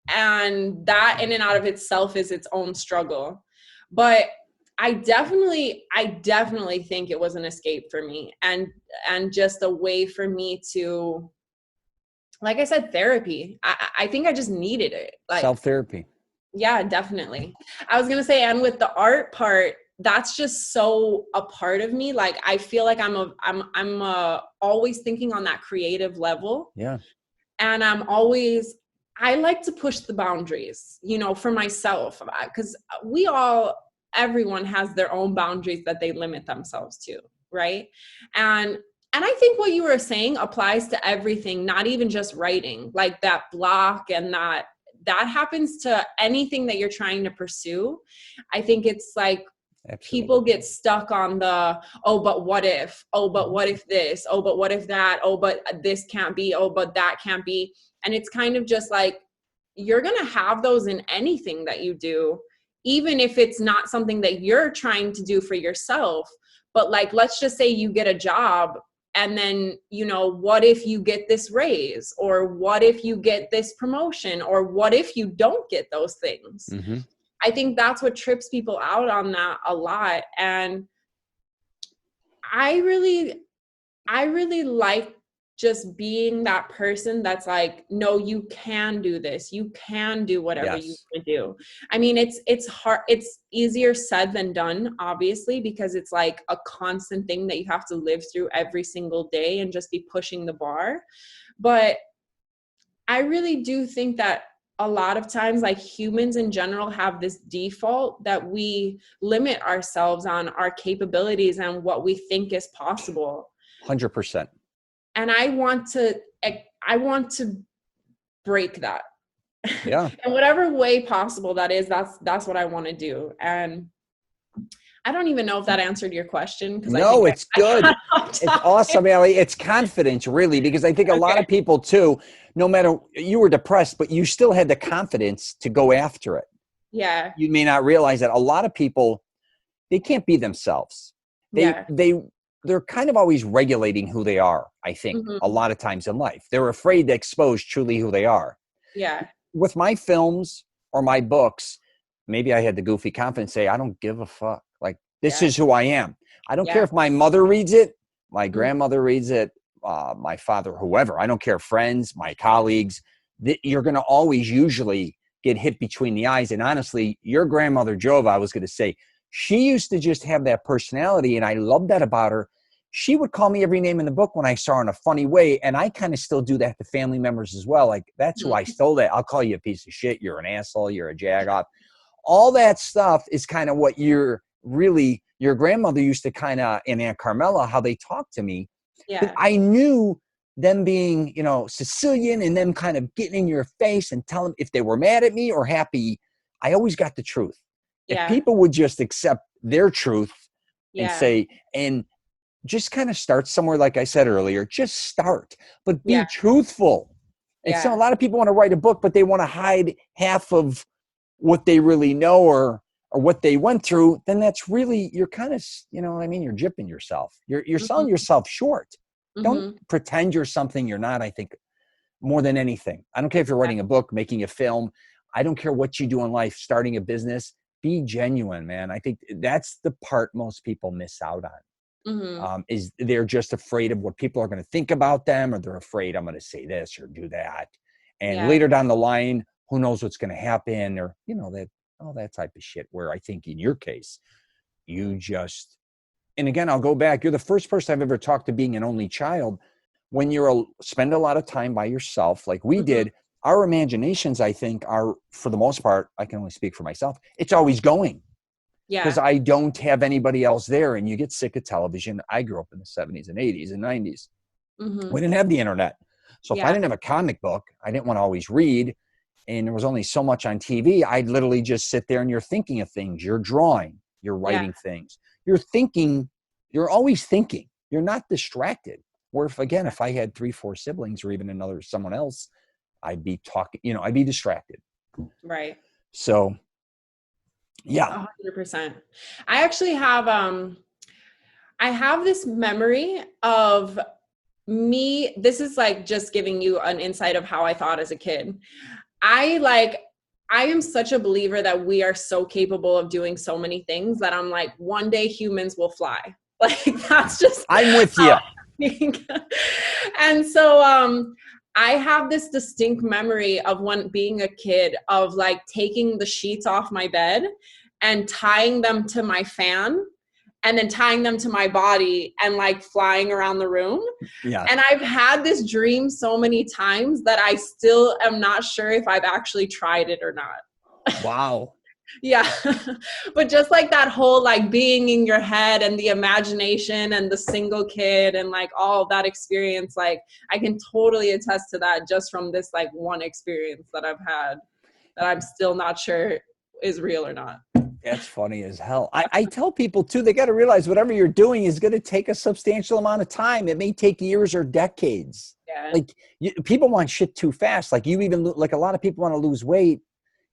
And that in and out of itself is its own struggle. But I definitely think it was an escape for me and just a way for me to, like I said, therapy. I think I just needed it. Like self-therapy. Yeah, definitely. I was going to say, and with the art part, that's just so a part of me. Like, I feel like I'm always thinking on that creative level. Yeah. And I like to push the boundaries, you know, for myself, because everyone has their own boundaries that they limit themselves to. Right. And I think what you were saying applies to everything, not even just writing, like that block and that happens to anything that you're trying to pursue. I think it's like, people get stuck on the, oh, but what if, oh, but what if this, oh, but what if that, oh, but this can't be, oh, but that can't be. And it's kind of just like, you're going to have those in anything that you do, even if it's not something that you're trying to do for yourself. But like, let's just say you get a job and then, you know, what if you get this raise, or what if you get this promotion, or what if you don't get those things? I think that's what trips people out on that a lot. And I really like just being that person that's like, no, you can do this. You can do whatever you want to do. I mean, it's hard. It's easier said than done, obviously, because it's like a constant thing that you have to live through every single day and just be pushing the bar. But I really do think that a lot of times, like, humans in general have this default that we limit ourselves on our capabilities and what we think is possible. 100%. And I want to break that. Yeah. In whatever way possible that is, that's what I want to do. And I don't even know if that answered your question. No, it's good. It's awesome, Allie. It's confidence, really, because I think a lot of people too, no matter, you were depressed, but you still had the confidence to go after it. Yeah. You may not realize that a lot of people, they can't be themselves. They're kind of always regulating who they are, I think, a lot of times in life. They're afraid to expose truly who they are. Yeah. With my films or my books, maybe I had the goofy confidence say, I don't give a fuck. Like, this is who I am. I don't care if my mother reads it, my grandmother reads it, my father, whoever. I don't care, friends, my colleagues. You're going to always usually get hit between the eyes. And honestly, your grandmother, Jova, I was going to say, she used to just have that personality, and I love that about her. She would call me every name in the book when I saw her in a funny way, and I kind of still do that to family members as well. Like, that's who I stole that. I'll call you a piece of shit. You're an asshole. You're a jag-off. All that stuff is kind of what your grandmother used to kind of, and Aunt Carmela, how they talked to me. Yeah. I knew them being, Sicilian, and them kind of getting in your face and telling if they were mad at me or happy. I always got the truth. Yeah. If people would just accept their truth and Yeah. say, and just kind of start somewhere, like I said earlier, just start, but be truthful. And so a lot of people want to write a book, but they want to hide half of what they really know or what they went through. Then that's really, you're kind of, you're gypping yourself. You're selling yourself short. Don't pretend you're something you're not, I think, more than anything. I don't care if you're writing a book, making a film. I don't care what you do in life, starting a business. Be genuine, man. I think that's the part most people miss out on. Is they're just afraid of what people are going to think about them, or they're afraid I'm going to say this or do that. And later down the line, who knows what's going to happen, or, that all that type of shit, where I think in your case, you just, and again, I'll go back. You're the first person I've ever talked to being an only child. When spend a lot of time by yourself, like we did, our imaginations, I think, are, for the most part, I can only speak for myself, it's always going. Yeah. Because I don't have anybody else there, and you get sick of television. I grew up in the 70s and 80s and 90s. We didn't have the internet. So if I didn't have a comic book, I didn't want to always read, and there was only so much on TV, I'd literally just sit there and you're thinking of things. You're drawing. You're writing things. You're thinking. You're always thinking. You're not distracted. Where if I had 3-4 siblings or even someone else, I'd be talking, I'd be distracted. Right. So, yeah. 100%. I actually have, I have this memory of me. This is like just giving you an insight of how I thought as a kid. I am such a believer that we are so capable of doing so many things that I'm like, one day humans will fly. Like, that's just, I'm with you. And so, I have this distinct memory of being a kid of like taking the sheets off my bed and tying them to my fan and then tying them to my body and like flying around the room. Yeah. And I've had this dream so many times that I still am not sure if I've actually tried it or not. Wow. Yeah. But just like that whole like being in your head and the imagination and the single kid and like all of that experience, like I can totally attest to that just from this like one experience that I've had that I'm still not sure is real or not. That's funny as hell. I tell people too, they got to realize whatever you're doing is going to take a substantial amount of time. It may take years or decades. Yeah. Like people want shit too fast. Like like a lot of people want to lose weight.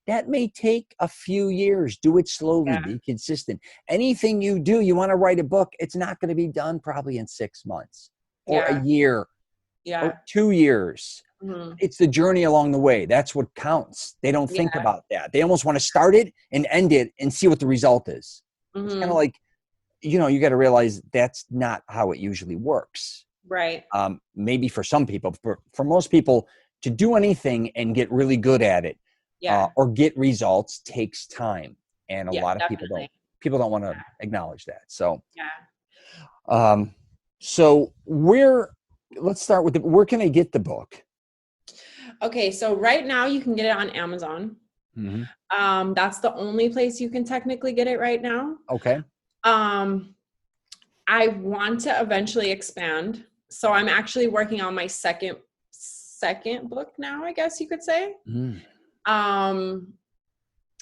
That may take a few years. Do it slowly. Yeah. Be consistent. Anything you do, you want to write a book, it's not going to be done probably in 6 months or a year or 2 years. It's the journey along the way. That's what counts. They don't think about that. They almost want to start it and end it and see what the result is. It's kind of like, you got to realize that's not how it usually works. Right. Maybe for some people, for most people, to do anything and get really good at it, or get results takes time, and a lot of people don't want to acknowledge that. So, so let's start with where can I get the book? Okay, so right now you can get it on Amazon. That's the only place you can technically get it right now. Okay. I want to eventually expand, so I'm actually working on my second book now, I guess you could say.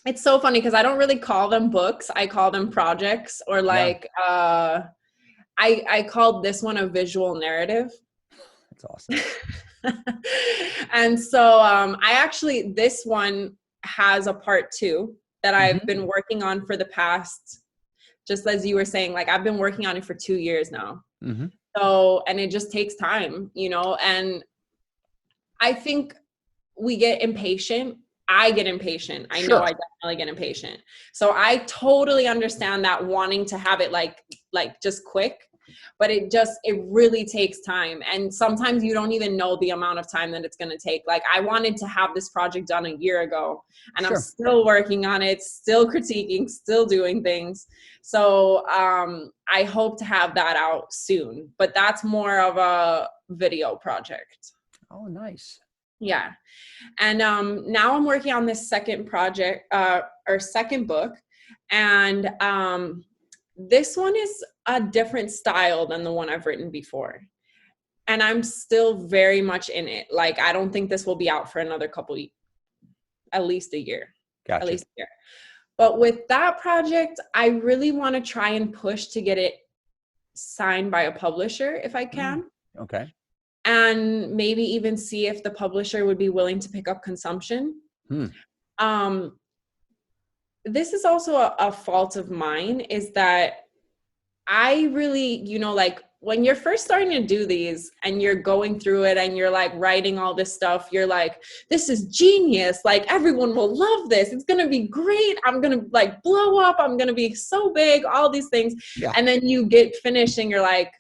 It's so funny because I don't really call them books. I call them projects, or like, I called this one a visual narrative. That's awesome. And so, this one has a part 2 that I've been working on for the past, just as you were saying, like I've been working on it for 2 years now. So, and it just takes time, and I think we get impatient. I get impatient. I know I definitely get impatient. So I totally understand that wanting to have it like just quick. but it really takes time. And sometimes you don't even know the amount of time that it's going to take. Like, I wanted to have this project done a year ago, and I'm still working on it, still critiquing, still doing things. So I hope to have that out soon, but that's more of a video project. Oh, nice. Yeah. And now I'm working on this second project, or second book. And this one is a different style than the one I've written before. And I'm still very much in it. Like, I don't think this will be out for another at least a year. Gotcha. At least a year. But with that project, I really want to try and push to get it signed by a publisher if I can. Okay. And maybe even see if the publisher would be willing to pick up consumption. This is also a fault of mine, is that I really, like, when you're first starting to do these and you're going through it and you're like writing all this stuff, you're like, this is genius. Like, everyone will love this. It's going to be great. I'm going to like blow up. I'm going to be so big, all these things. Yeah. And then you get finished and you're like,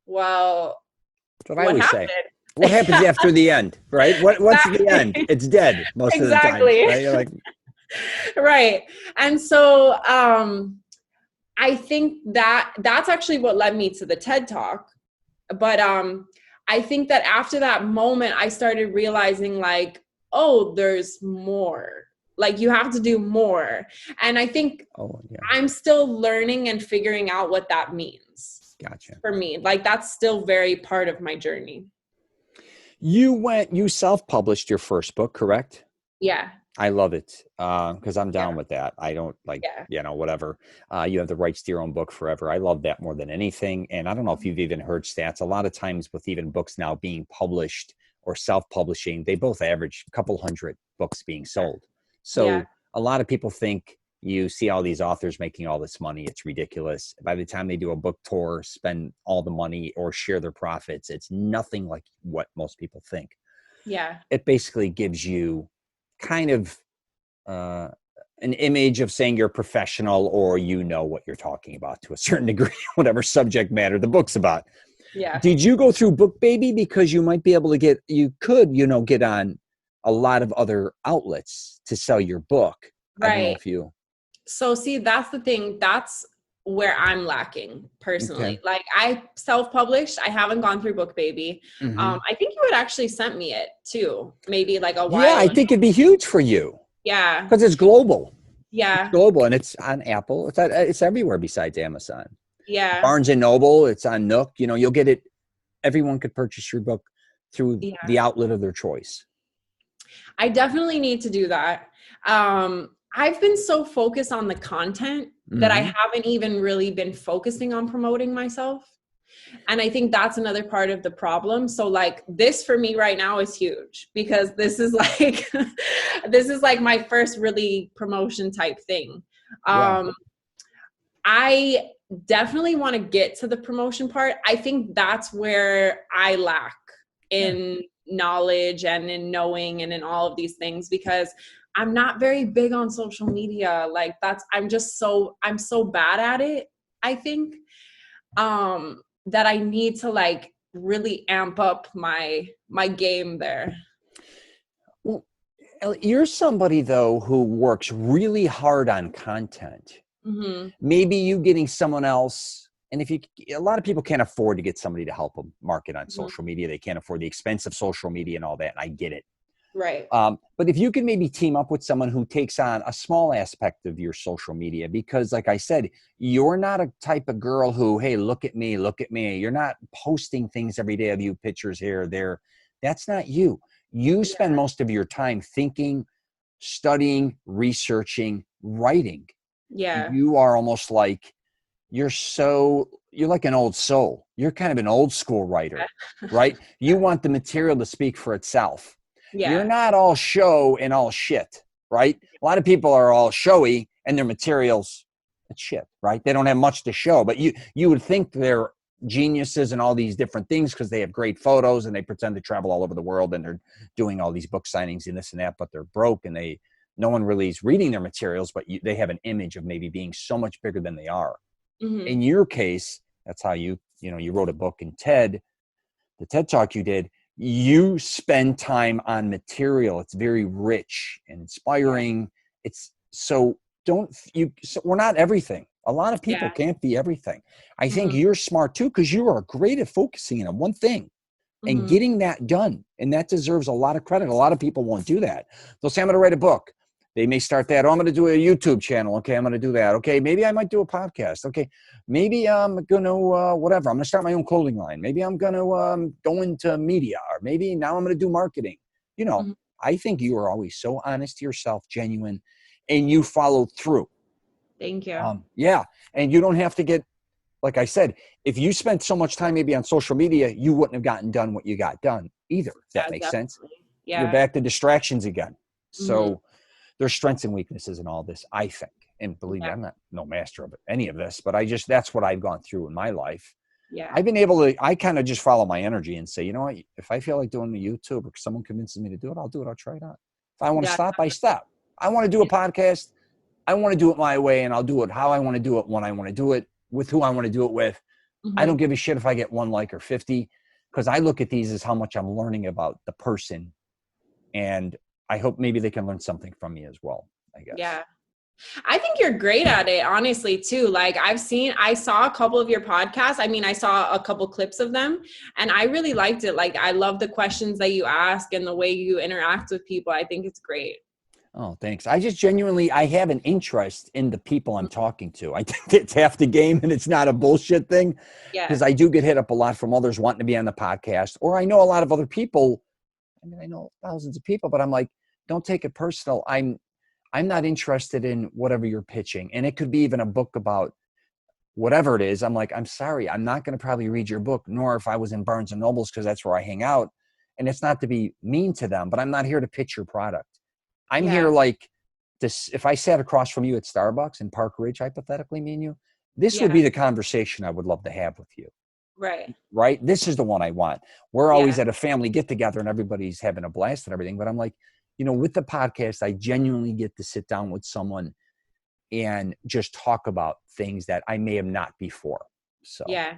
well, that's what I always say. What happens after the end, right? What's the end? It's dead most of the time. Right? You're like, right. And so I think that's actually what led me to the TED Talk. But I think that after that moment, I started realizing, like, oh, there's more. Like, you have to do more. And I think I'm still learning and figuring out what that means. Gotcha. For me, like, that's still very part of my journey. You self-published your first book, correct? Yeah. I love it because I'm down with that. I don't like, whatever. You have the rights to your own book forever. I love that more than anything. And I don't know if you've even heard stats. A lot of times with even books now being published or self-publishing, they both average a couple hundred books being sold. So a lot of people think, you see all these authors making all this money, it's ridiculous. By the time they do a book tour, spend all the money or share their profits, it's nothing like what most people think. Yeah. It basically gives you kind of an image of saying you're professional or you know what you're talking about to a certain degree, whatever subject matter the book's about. Yeah. Did you go through BookBaby because you might be able to get on a lot of other outlets to sell your book? Right. I don't know if you... So see, that's the thing. That's where I'm lacking personally. Okay. Like, I self-published. I haven't gone through BookBaby. I think you had actually sent me it too, maybe like a while ago. I think it'd be huge for you. Yeah. Because it's global. Yeah. It's global, and it's on Apple. It's everywhere besides Amazon. Yeah. Barnes and Noble. It's on Nook. You'll get it. Everyone could purchase your book through the outlet of their choice. I definitely need to do that. I've been so focused on the content that I haven't even really been focusing on promoting myself. And I think that's another part of the problem. So like, this for me right now is huge because this is like, my first really promotion type thing. I definitely want to get to the promotion part. I think that's where I lack in knowledge and in knowing and in all of these things, because I'm not very big on social media. Like, I'm so bad at it, I think, that I need to like really amp up my game there. Well, you're somebody though who works really hard on content. Maybe you getting someone else, and a lot of people can't afford to get somebody to help them market on social media. They can't afford the expense of social media and all that. And I get it. Right. But if you can maybe team up with someone who takes on a small aspect of your social media, because like I said, you're not a type of girl who, hey, look at me. You're not posting things every day of you, pictures here, there. That's not you. You spend most of your time thinking, studying, researching, writing. Yeah. You are almost like, you're like an old soul. You're kind of an old school writer, right? You want the material to speak for itself. Yeah. You're not all show and all shit, right? A lot of people are all showy and their materials, it's shit, right? They don't have much to show, but you would think they're geniuses and all these different things because they have great photos and they pretend to travel all over the world and they're doing all these book signings and this and that, but they're broke and no one really is reading their materials, but they have an image of maybe being so much bigger than they are. In your case, that's how you wrote a book, and the TED Talk you did, you spend time on material. It's very rich and inspiring. So we're not everything. A lot of people can't be everything. I think you're smart too, because you are great at focusing on one thing and getting that done. And that deserves a lot of credit. A lot of people won't do that. They'll say, I'm going to write a book. They may start that. Oh, I'm going to do a YouTube channel. Okay, I'm going to do that. Okay, maybe I might do a podcast. Okay, maybe I'm going to, whatever. I'm going to start my own clothing line. Maybe I'm going to go into media, or maybe now I'm going to do marketing. I think you are always so honest to yourself, genuine, and you follow through. Thank you. Yeah, and you don't have to get, like I said, if you spent so much time maybe on social media, you wouldn't have gotten done what you got done either. If that makes sense. Yeah. You're back to distractions again. So there's strengths and weaknesses in all this, I think. And believe me, I'm not no master of any of this, but that's what I've gone through in my life. Yeah. I've been able to, I kind of just follow my energy and say, you know what, if I feel like doing the YouTube or someone convinces me to do it, I'll do it. I'll try it out. If I want to stop, I stop. I want to do a podcast. I want to do it my way, and I'll do it how I want to do it, when I want to do it, with who I want to do it with. I don't give a shit if I get 1 like or 50, because I look at these as how much I'm learning about the person. And I hope maybe they can learn something from me as well, I guess. Yeah. I think you're great at it, honestly, too. Like I saw a couple of your podcasts. I mean, I saw a couple clips of them, and I really liked it. Like, I love the questions that you ask and the way you interact with people. I think it's great. Oh, thanks. I just genuinely, I have an interest in the people I'm talking to. I think it's half the game, and it's not a bullshit thing. Yeah. Because I do get hit up a lot from others wanting to be on the podcast, or I know a lot of other people. I mean, I know thousands of people, but I'm like, don't take it personal. I'm not interested in whatever you're pitching. And it could be even a book about whatever it is. I'm like, I'm sorry, I'm not going to probably read your book, nor if I was in Barnes and Nobles, because that's where I hang out. And it's not to be mean to them, but I'm not here to pitch your product. I'm here like this. If I sat across from you at Starbucks in Park Ridge, hypothetically, me and you, this would be the conversation I would love to have with you. Right. Right. This is the one I want. We're always at a family get together and everybody's having a blast and everything. But I'm like, with the podcast, I genuinely get to sit down with someone and just talk about things that I may have not before. So, yeah.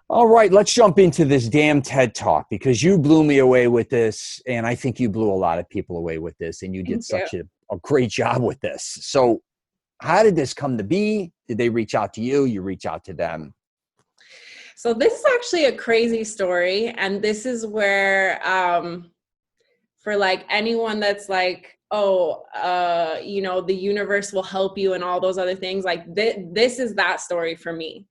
All right, let's jump into this damn TED Talk, because you blew me away with this, and I think you blew a lot of people away with this, and you did such a great job with this. So how did this come to be? Did they reach out to you? You reach out to them? So this is actually a crazy story, and this is where for like anyone that's like, the universe will help you and all those other things, like this is that story for me.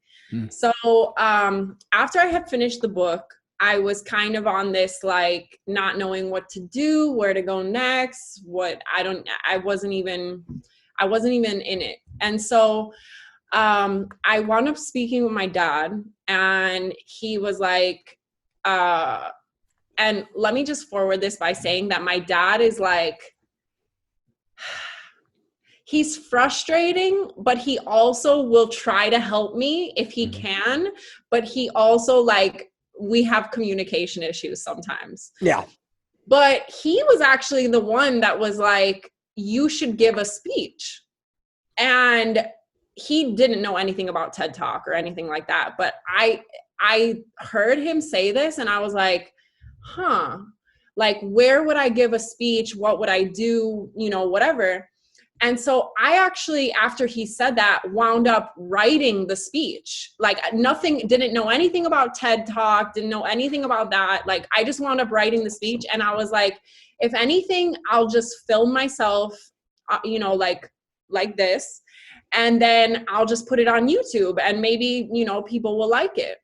So after I had finished the book, I was kind of on this, like, not knowing what to do, where to go next, I wasn't even in it. And so I wound up speaking with my dad, and he was like, and let me just forward this by saying that my dad is like, he's frustrating, but he also will try to help me if he can. But he also, like, we have communication issues sometimes. Yeah. But he was actually the one that was like, you should give a speech. And he didn't know anything about TED Talk or anything like that. But I heard him say this, and I was like, like, where would I give a speech? What would I do? Whatever. And so I actually, after he said that, wound up writing the speech. Like, didn't know anything about TED Talk, didn't know anything about that. Like, I just wound up writing the speech, and I was like, if anything, I'll just film myself, like this, and then I'll just put it on YouTube, and maybe, people will like it.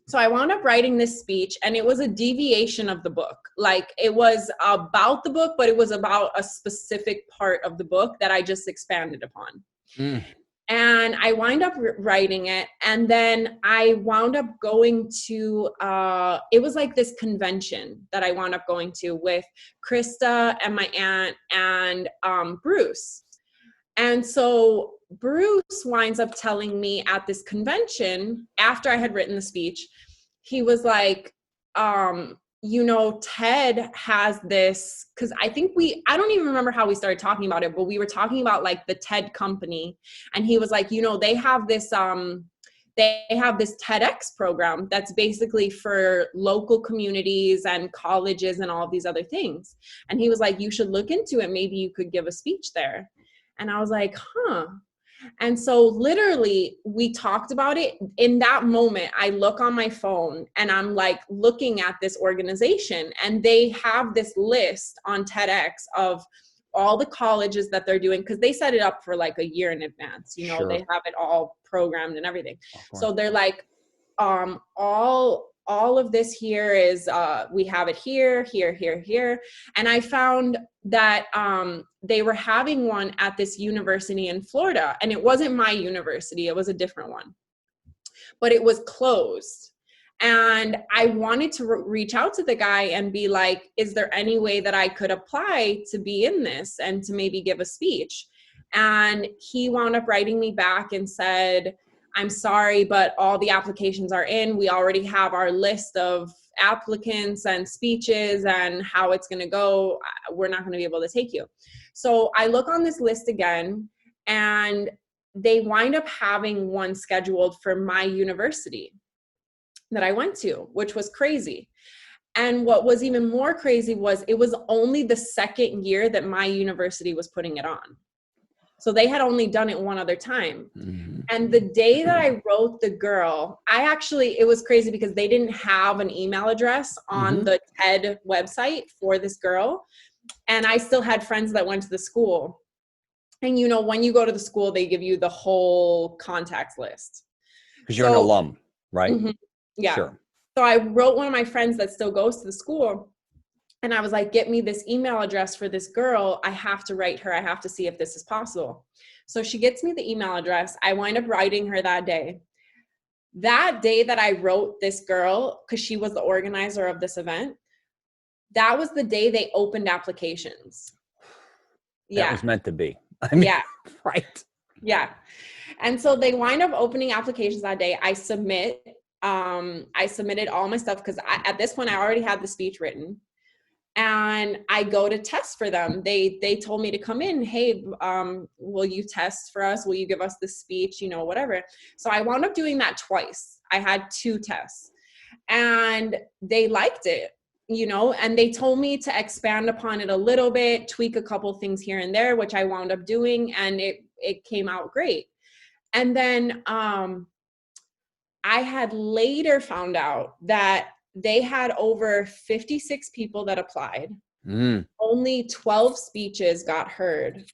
So I wound up writing this speech, and it was a deviation of the book. Like, it was about the book, but it was about a specific part of the book that I just expanded upon. And I wound up writing it. And then I wound up going to, it was like this convention that I wound up going to with Krista and my aunt and Bruce. And so Bruce winds up telling me at this convention, after I had written the speech, he was like, TED has this, because I don't even remember how we started talking about it, but we were talking about like the TED company. And he was like, they have this TEDx program that's basically for local communities and colleges and all of these other things. And he was like, you should look into it. Maybe you could give a speech there. And I was like, huh. And so literally we talked about it. In that moment, I look on my phone and I'm like looking at this organization, and they have this list on TEDx of all the colleges that they're doing, because they set it up for like a year in advance. Sure. They have it all programmed and everything. So they're like, all of this here is, we have it here. And I found that they were having one at this university in Florida, and it wasn't my university, it was a different one, but it was closed. And I wanted to reach out to the guy and be like, is there any way that I could apply to be in this and to maybe give a speech? And he wound up writing me back and said, I'm sorry, but all the applications are in. We already have our list of applicants and speeches and how it's going to go. We're not going to be able to take you. So I look on this list again, and they wind up having one scheduled for my university that I went to, which was crazy. And what was even more crazy was it was only the second year that my university was putting it on. So they had only done it one other time. Mm-hmm. And the day that I wrote the girl, it was crazy because they didn't have an email address on the TED website for this girl. And I still had friends that went to the school. And when you go to the school, they give you the whole contacts list. Because you're an alum, right? Mm-hmm. Yeah. Sure. So I wrote one of my friends that still goes to the school, and I was like, get me this email address for this girl. I have to write her. I have to see if this is possible. So she gets me the email address. I wind up writing her that day. That day that I wrote this girl, because she was the organizer of this event, that was the day they opened applications. That was meant to be. I mean, yeah. Right. Yeah. And so they wind up opening applications that day. I submitted all my stuff because at this point I already had the speech written. And I go to test for them. They told me to come in. Hey, will you test for us? Will you give us the speech? Whatever. So I wound up doing that twice. I had 2 tests, and they liked it, and they told me to expand upon it a little bit, tweak a couple things here and there, which I wound up doing, and it came out great. And then I had later found out that they had over 56 people that applied. Only 12 speeches got heard.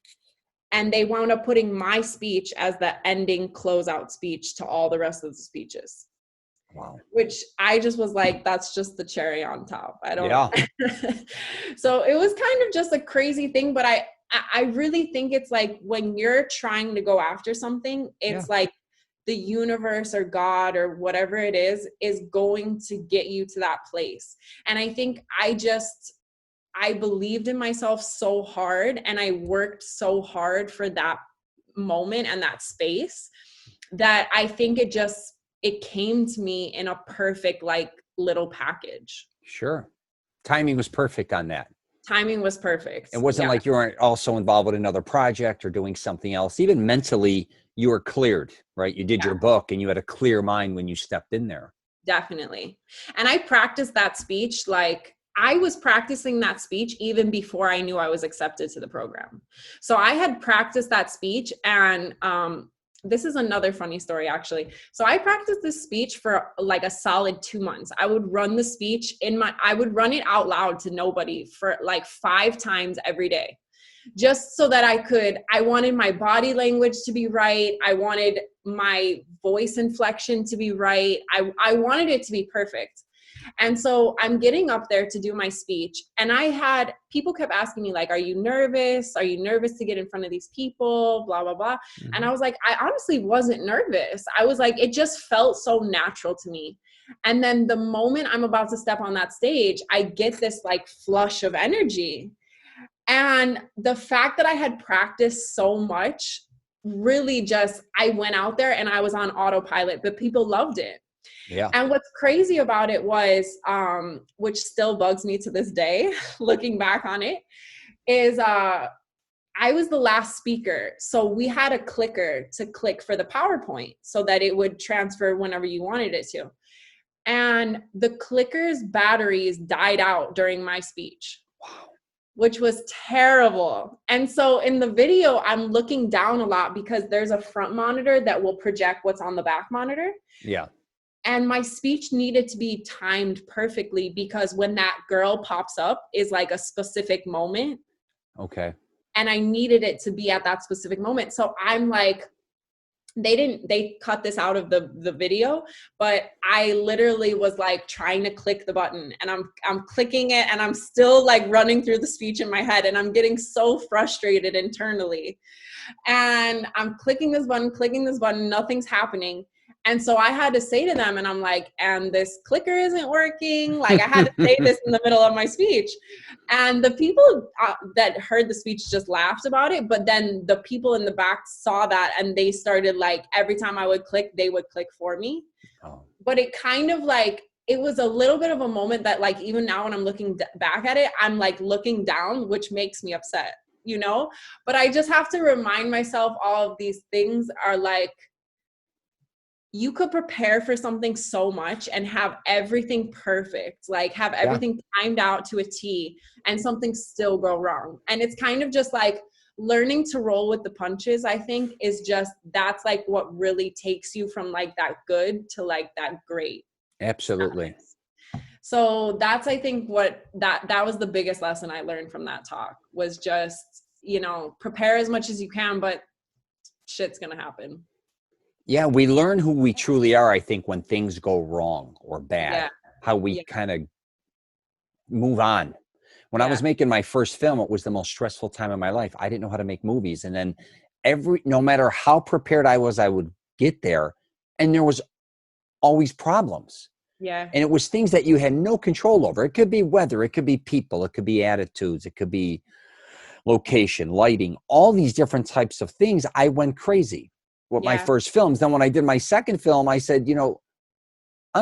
And they wound up putting my speech as the ending closeout speech to all the rest of the speeches. Wow. Which I just was like, that's just the cherry on top. Yeah. So it was kind of just a crazy thing, but I really think it's like when you're trying to go after something, it's like the universe or God or whatever it is going to get you to that place. And I think I believed in myself so hard, and I worked so hard for that moment and that space, that I think it came to me in a perfect, like, little package. Sure. Timing was perfect on that. Timing was perfect. It wasn't like you weren't also involved with another project or doing something else. Even mentally, you were cleared, right? You did your book and you had a clear mind when you stepped in there. Definitely. And I practiced that speech. Like, I was practicing that speech even before I knew I was accepted to the program. So I had practiced that speech, and this is another funny story, actually. So I practiced this speech for like a solid 2 months. I would run the speech I would run it out loud to nobody for like 5 times every day, just so that I wanted my body language to be right. I wanted my voice inflection to be right. I wanted it to be perfect. And so I'm getting up there to do my speech, and people kept asking me, like, are you nervous? Are you nervous to get in front of these people? Blah, blah, blah. Mm-hmm. And I was like, I honestly wasn't nervous. I was like, it just felt so natural to me. And then the moment I'm about to step on that stage, I get this like flush of energy. And the fact that I had practiced so much really I went out there and I was on autopilot, but people loved it. Yeah. And what's crazy about it was, which still bugs me to this day, looking back on it, is I was the last speaker. So we had a clicker to click for the PowerPoint so that it would transfer whenever you wanted it to. And the clicker's batteries died out during my speech. Wow. Which was terrible. And so in the video, I'm looking down a lot because there's a front monitor that will project what's on the back monitor. Yeah. And my speech needed to be timed perfectly because when that girl pops up is like a specific moment. Okay. And I needed it to be at that specific moment. So I'm like, they cut this out of the video, but I literally was like trying to click the button, and I'm clicking it, and I'm still like running through the speech in my head, and I'm getting so frustrated internally. And I'm clicking this button, nothing's happening. And so I had to say to them, and I'm like, and this clicker isn't working. Like, I had to say this in the middle of my speech. And the people that heard the speech just laughed about it. But then the people in the back saw that, and they started like, every time I would click, they would click for me. Oh. But it kind of like, it was a little bit of a moment that like, even now when I'm looking back at it, I'm like looking down, which makes me upset, you know? But I just have to remind myself all of these things are like, you could prepare for something so much and have everything perfect, like have everything timed out to a T, and something still go wrong. And it's kind of just like learning to roll with the punches, I think, is just, that's like what really takes you from like that good to like that great. Absolutely. So that's, I think, what that was the biggest lesson I learned from that talk, was just, you know, prepare as much as you can, but shit's gonna happen. Yeah, we learn who we truly are, I think, when things go wrong or bad, how we kind of move on. When I was making my first film, it was the most stressful time of my life. I didn't know how to make movies. And then no matter how prepared I was, I would get there, and there was always problems. Yeah. And it was things that you had no control over. It could be weather, it could be people, it could be attitudes, it could be location, lighting, all these different types of things. I went crazy with my first films. Then when I did my second film, I said, you know, I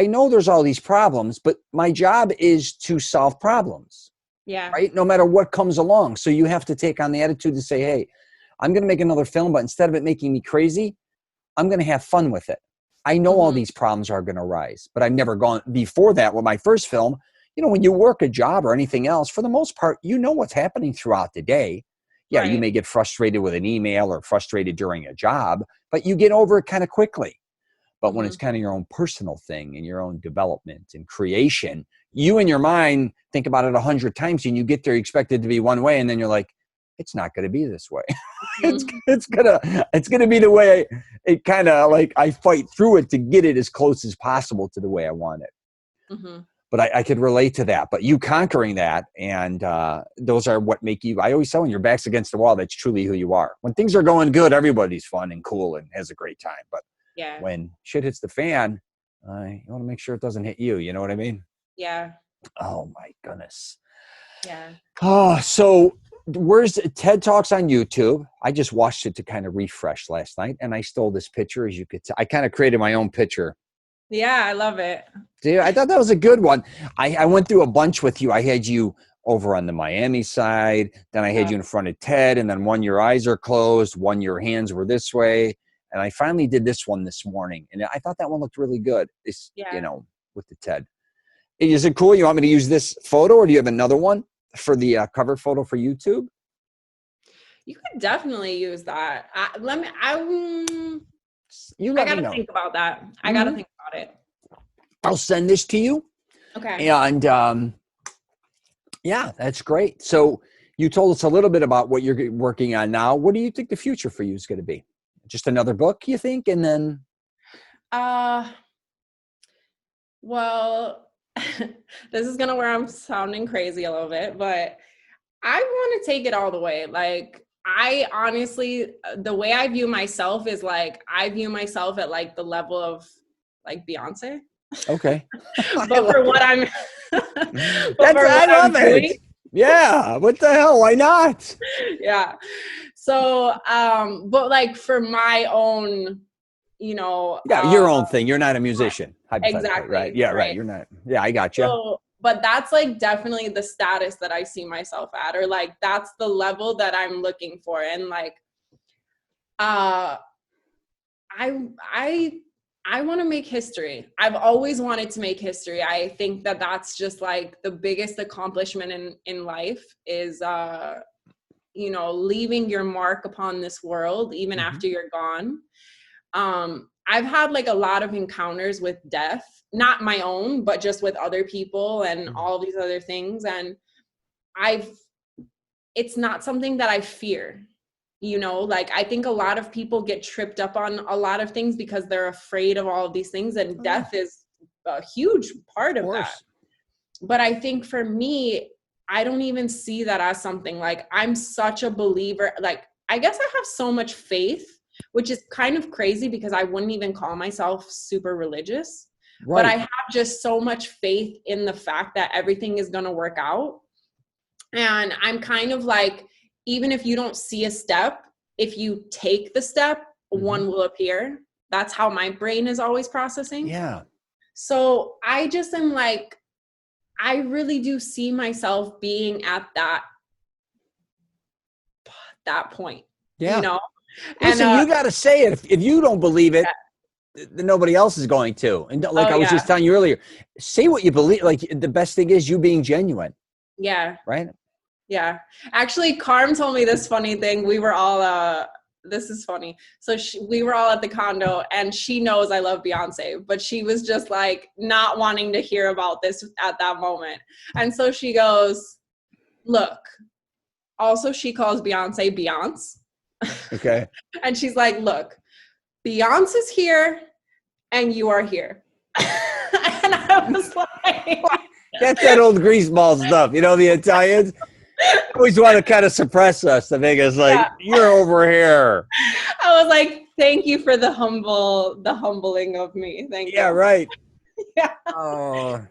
know there's all these problems, but my job is to solve problems. Yeah. Right? No matter what comes along. So you have to take on the attitude to say, hey, I'm going to make another film, but instead of it making me crazy, I'm going to have fun with it. I know all these problems are going to rise, but I've never gone before that with my first film. You know, when you work a job or anything else, for the most part, you know what's happening throughout the day. Yeah, you may get frustrated with an email or frustrated during a job, but you get over it kind of quickly. But when it's kind of your own personal thing and your own development and creation, you in your mind think about it 100 times, and you get there, you expect it to be one way, and then you're like, it's not going to be this way. It's gonna be the way it kind of like I fight through it to get it as close as possible to the way I want it. But I could relate to that. But you conquering that, and those are what make you, I always say, when your back's against the wall, that's truly who you are. When things are going good, everybody's fun and cool and has a great time. But when shit hits the fan, you want to make sure it doesn't hit you. You know what I mean? Yeah. Oh, my goodness. Yeah. Oh, so where's TED Talks on YouTube? I just watched it to kind of refresh last night, and I stole this picture, as you could tell. I kind of created my own picture. Yeah, I love it. Dude, I thought that was a good one. I went through a bunch with you. I had you over on the Miami side. Then I had you in front of TED, and then one, your eyes are closed. One, your hands were this way. And I finally did this one this morning, and I thought that one looked really good. It's, you know, with the TED. Is it cool? You want me to use this photo, or do you have another one for the cover photo for YouTube? You could definitely use that. I gotta think about that. I gotta think about it. I'll send this to you. Okay. And yeah, that's great. So you told us a little bit about what you're working on now. What do you think the future for you is going to be? Just another book, you think? And then? Well, this is where I'm sounding crazy a little bit, but I want to take it all the way. Like, I honestly, the way I view myself is like, I view myself at like the level of like Beyonce. Okay. But for what I'm, I love it. Yeah. What the hell? Why not? Yeah. So, but like for my own you know, Yeah, your own thing. You're not a musician, hypothetically, right? exactly, Yeah, right. right. You're not. Yeah, I got you. So, but that's like definitely the status that I see myself at, or like that's the level that I'm looking for. And like, uh, I want to make history. I've always wanted to make history. I think that that's just like the biggest accomplishment in life is, you know, leaving your mark upon this world, even after you're gone. I've had like a lot of encounters with death, not my own, but just with other people and all these other things. And it's not something that I fear, you know, like I think a lot of people get tripped up on a lot of things because they're afraid of all of these things, and death is a huge part of that. But I think for me, I don't even see that as something. Like, I'm such a believer. Like, I guess I have so much faith, which is kind of crazy because I wouldn't even call myself super religious. Right. But I have just so much faith in the fact that everything is going to work out. And I'm kind of like, even if you don't see a step, if you take the step, one will appear. That's how my brain is always processing. Yeah. So I just am like, I really do see myself being at that point. Yeah. You know? Listen, you got to say it. If you don't believe it, then nobody else is going to. And like I was just telling you earlier, say what you believe. Like, the best thing is you being genuine. Yeah. Right? Yeah. Actually, Carm told me this funny thing. We were all, this is funny. So we were all at the condo, and she knows I love Beyonce, but she was just like not wanting to hear about this at that moment. And so she goes, look, also she calls Beyonce Beyonce. Okay. And she's like, look, Beyonce is here and you are here. And I was like, that's that old greaseball stuff. You know, the Italians always want to kind of suppress us to make us like, you're over here. I was like, thank you for the humbling of me. Thank you. Yeah, right. Yeah. Oh,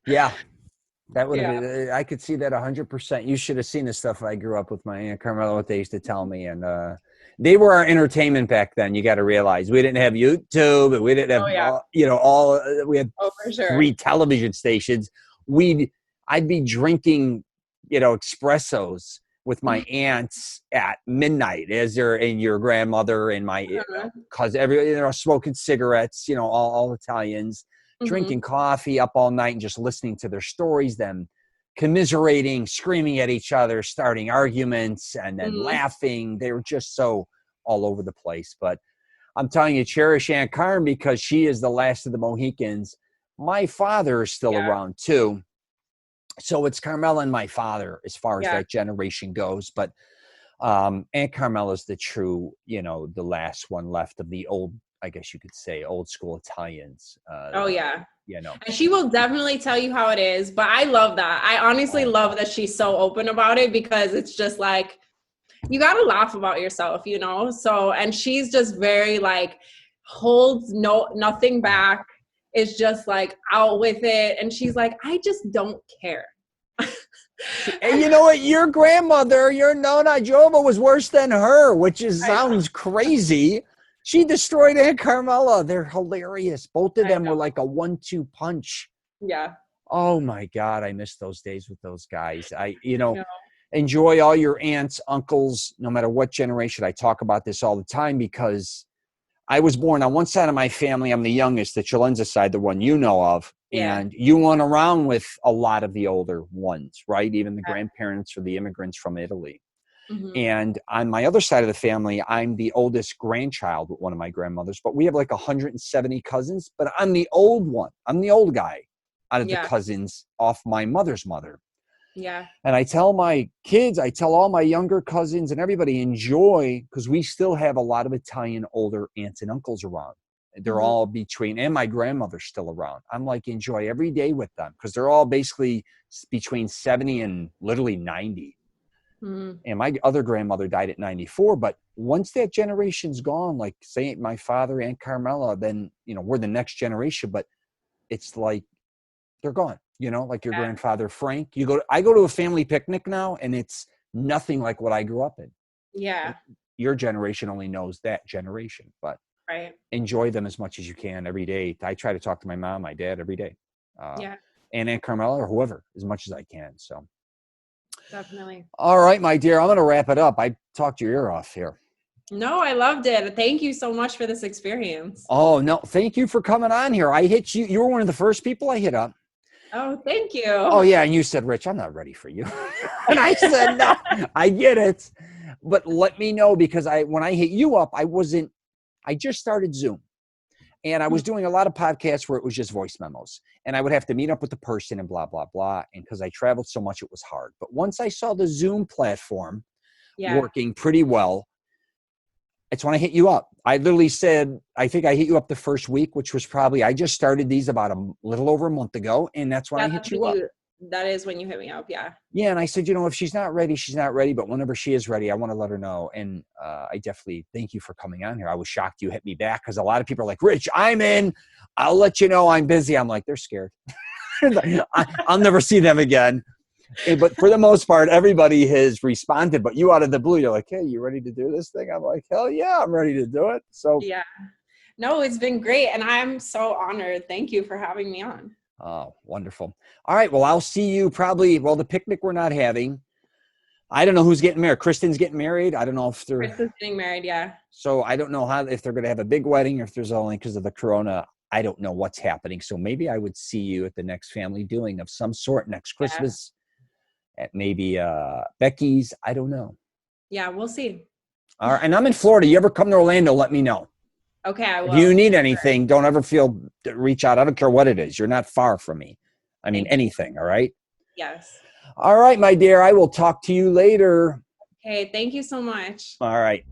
yeah. That would have been, I could see that 100%. You should have seen the stuff I grew up with my Aunt Carmela, what they used to tell me. And they were our entertainment back then. You got to realize we didn't have YouTube, and we didn't have, we had for sure. 3 television stations. I'd be drinking, espressos with my aunts at midnight and your grandmother and my cousin, smoking cigarettes, all Italians. Drinking coffee up all night and just listening to their stories, them commiserating, screaming at each other, starting arguments, and then laughing. They were just so all over the place. But I'm telling you, cherish Aunt Carm because she is the last of the Mohicans. My father is still around too. So it's Carmela and my father as far as that generation goes. But Aunt Carmela's the true, the last one left of the old, I guess you could say, old school Italians. And she will definitely tell you how it is. But I love that. I honestly love that she's so open about it, because it's just like, you got to laugh about yourself, So, and she's just very like, holds nothing back. Is just like out with it. And she's like, I just don't care. And you know what? Your grandmother, your Nonna, Jova, was worse than her, which sounds crazy. She destroyed Aunt Carmela. They're hilarious. Both of them were like a 1-2 punch. Yeah. Oh my God. I miss those days with those guys. Enjoy all your aunts, uncles, no matter what generation. I talk about this all the time because I was born on one side of my family. I'm the youngest, the CELENZA side, the one you know of. Yeah. And you went around with a lot of the older ones, right? Even the grandparents or the immigrants from Italy. And on my other side of the family, I'm the oldest grandchild with one of my grandmothers, but we have like 170 cousins, but I'm the old one. I'm the old guy out of the cousins off my mother's mother. Yeah. And I tell my kids, I tell all my younger cousins and everybody, enjoy, because we still have a lot of Italian older aunts and uncles around. They're all and my grandmother's still around. I'm like, enjoy every day with them because they're all basically between 70 and literally 90. And my other grandmother died at 94. But once that generation's gone, like say my father, Aunt Carmela, then, we're the next generation, but it's like they're gone, like your grandfather, Frank. I go to a family picnic now and it's nothing like what I grew up in. Yeah. Your generation only knows that generation, but Right. enjoy them as much as you can every day. I try to talk to my mom, my dad every day. Yeah, And Aunt Carmela or whoever as much as I can. So, definitely. all right, my dear, I'm going to wrap it up. I talked your ear off here. No, I loved it. Thank you so much for this experience. Oh, no. Thank you for coming on here. I hit you. You were one of the first people I hit up. Oh, thank you. Oh, yeah. And you said, Rich, I'm not ready for you. And I said, no, I get it. But let me know, because when I hit you up, I just started Zoom. And I was doing a lot of podcasts where it was just voice memos. And I would have to meet up with the person and blah, blah, blah. And because I traveled so much, it was hard. But once I saw the Zoom platform working pretty well, it's when I hit you up. I literally said, I think I hit you up the first week, which was probably, I just started these about a little over a month ago. And that's when I hit you up. That is when you hit me up. Yeah. Yeah. And I said, if she's not ready, she's not ready. But whenever she is ready, I want to let her know. And I definitely thank you for coming on here. I was shocked you hit me back, because a lot of people are like, Rich, I'm in. I'll let you know I'm busy. I'm like, they're scared. I'll never see them again. But for the most part, everybody has responded. But you, out of the blue, you're like, hey, you ready to do this thing? I'm like, hell yeah, I'm ready to do it. So yeah. No, it's been great. And I'm so honored. Thank you for having me on. Oh, wonderful. All right. Well, I'll see you probably, the picnic we're not having. I don't know who's getting married. Kristen's getting married. I don't know if Kristen's getting married, yeah. So I don't know if they're going to have a big wedding, or if there's only because of the corona. I don't know what's happening. So maybe I would see you at the next family doing of some sort next Christmas at maybe Becky's. I don't know. Yeah, we'll see. All right. And I'm in Florida. You ever come to Orlando, let me know. Okay, I will. If you need anything, don't ever reach out. I don't care what it is. You're not far from me. I mean, anything. All right. Yes. All right, my dear. I will talk to you later. Okay. Thank you so much. All right.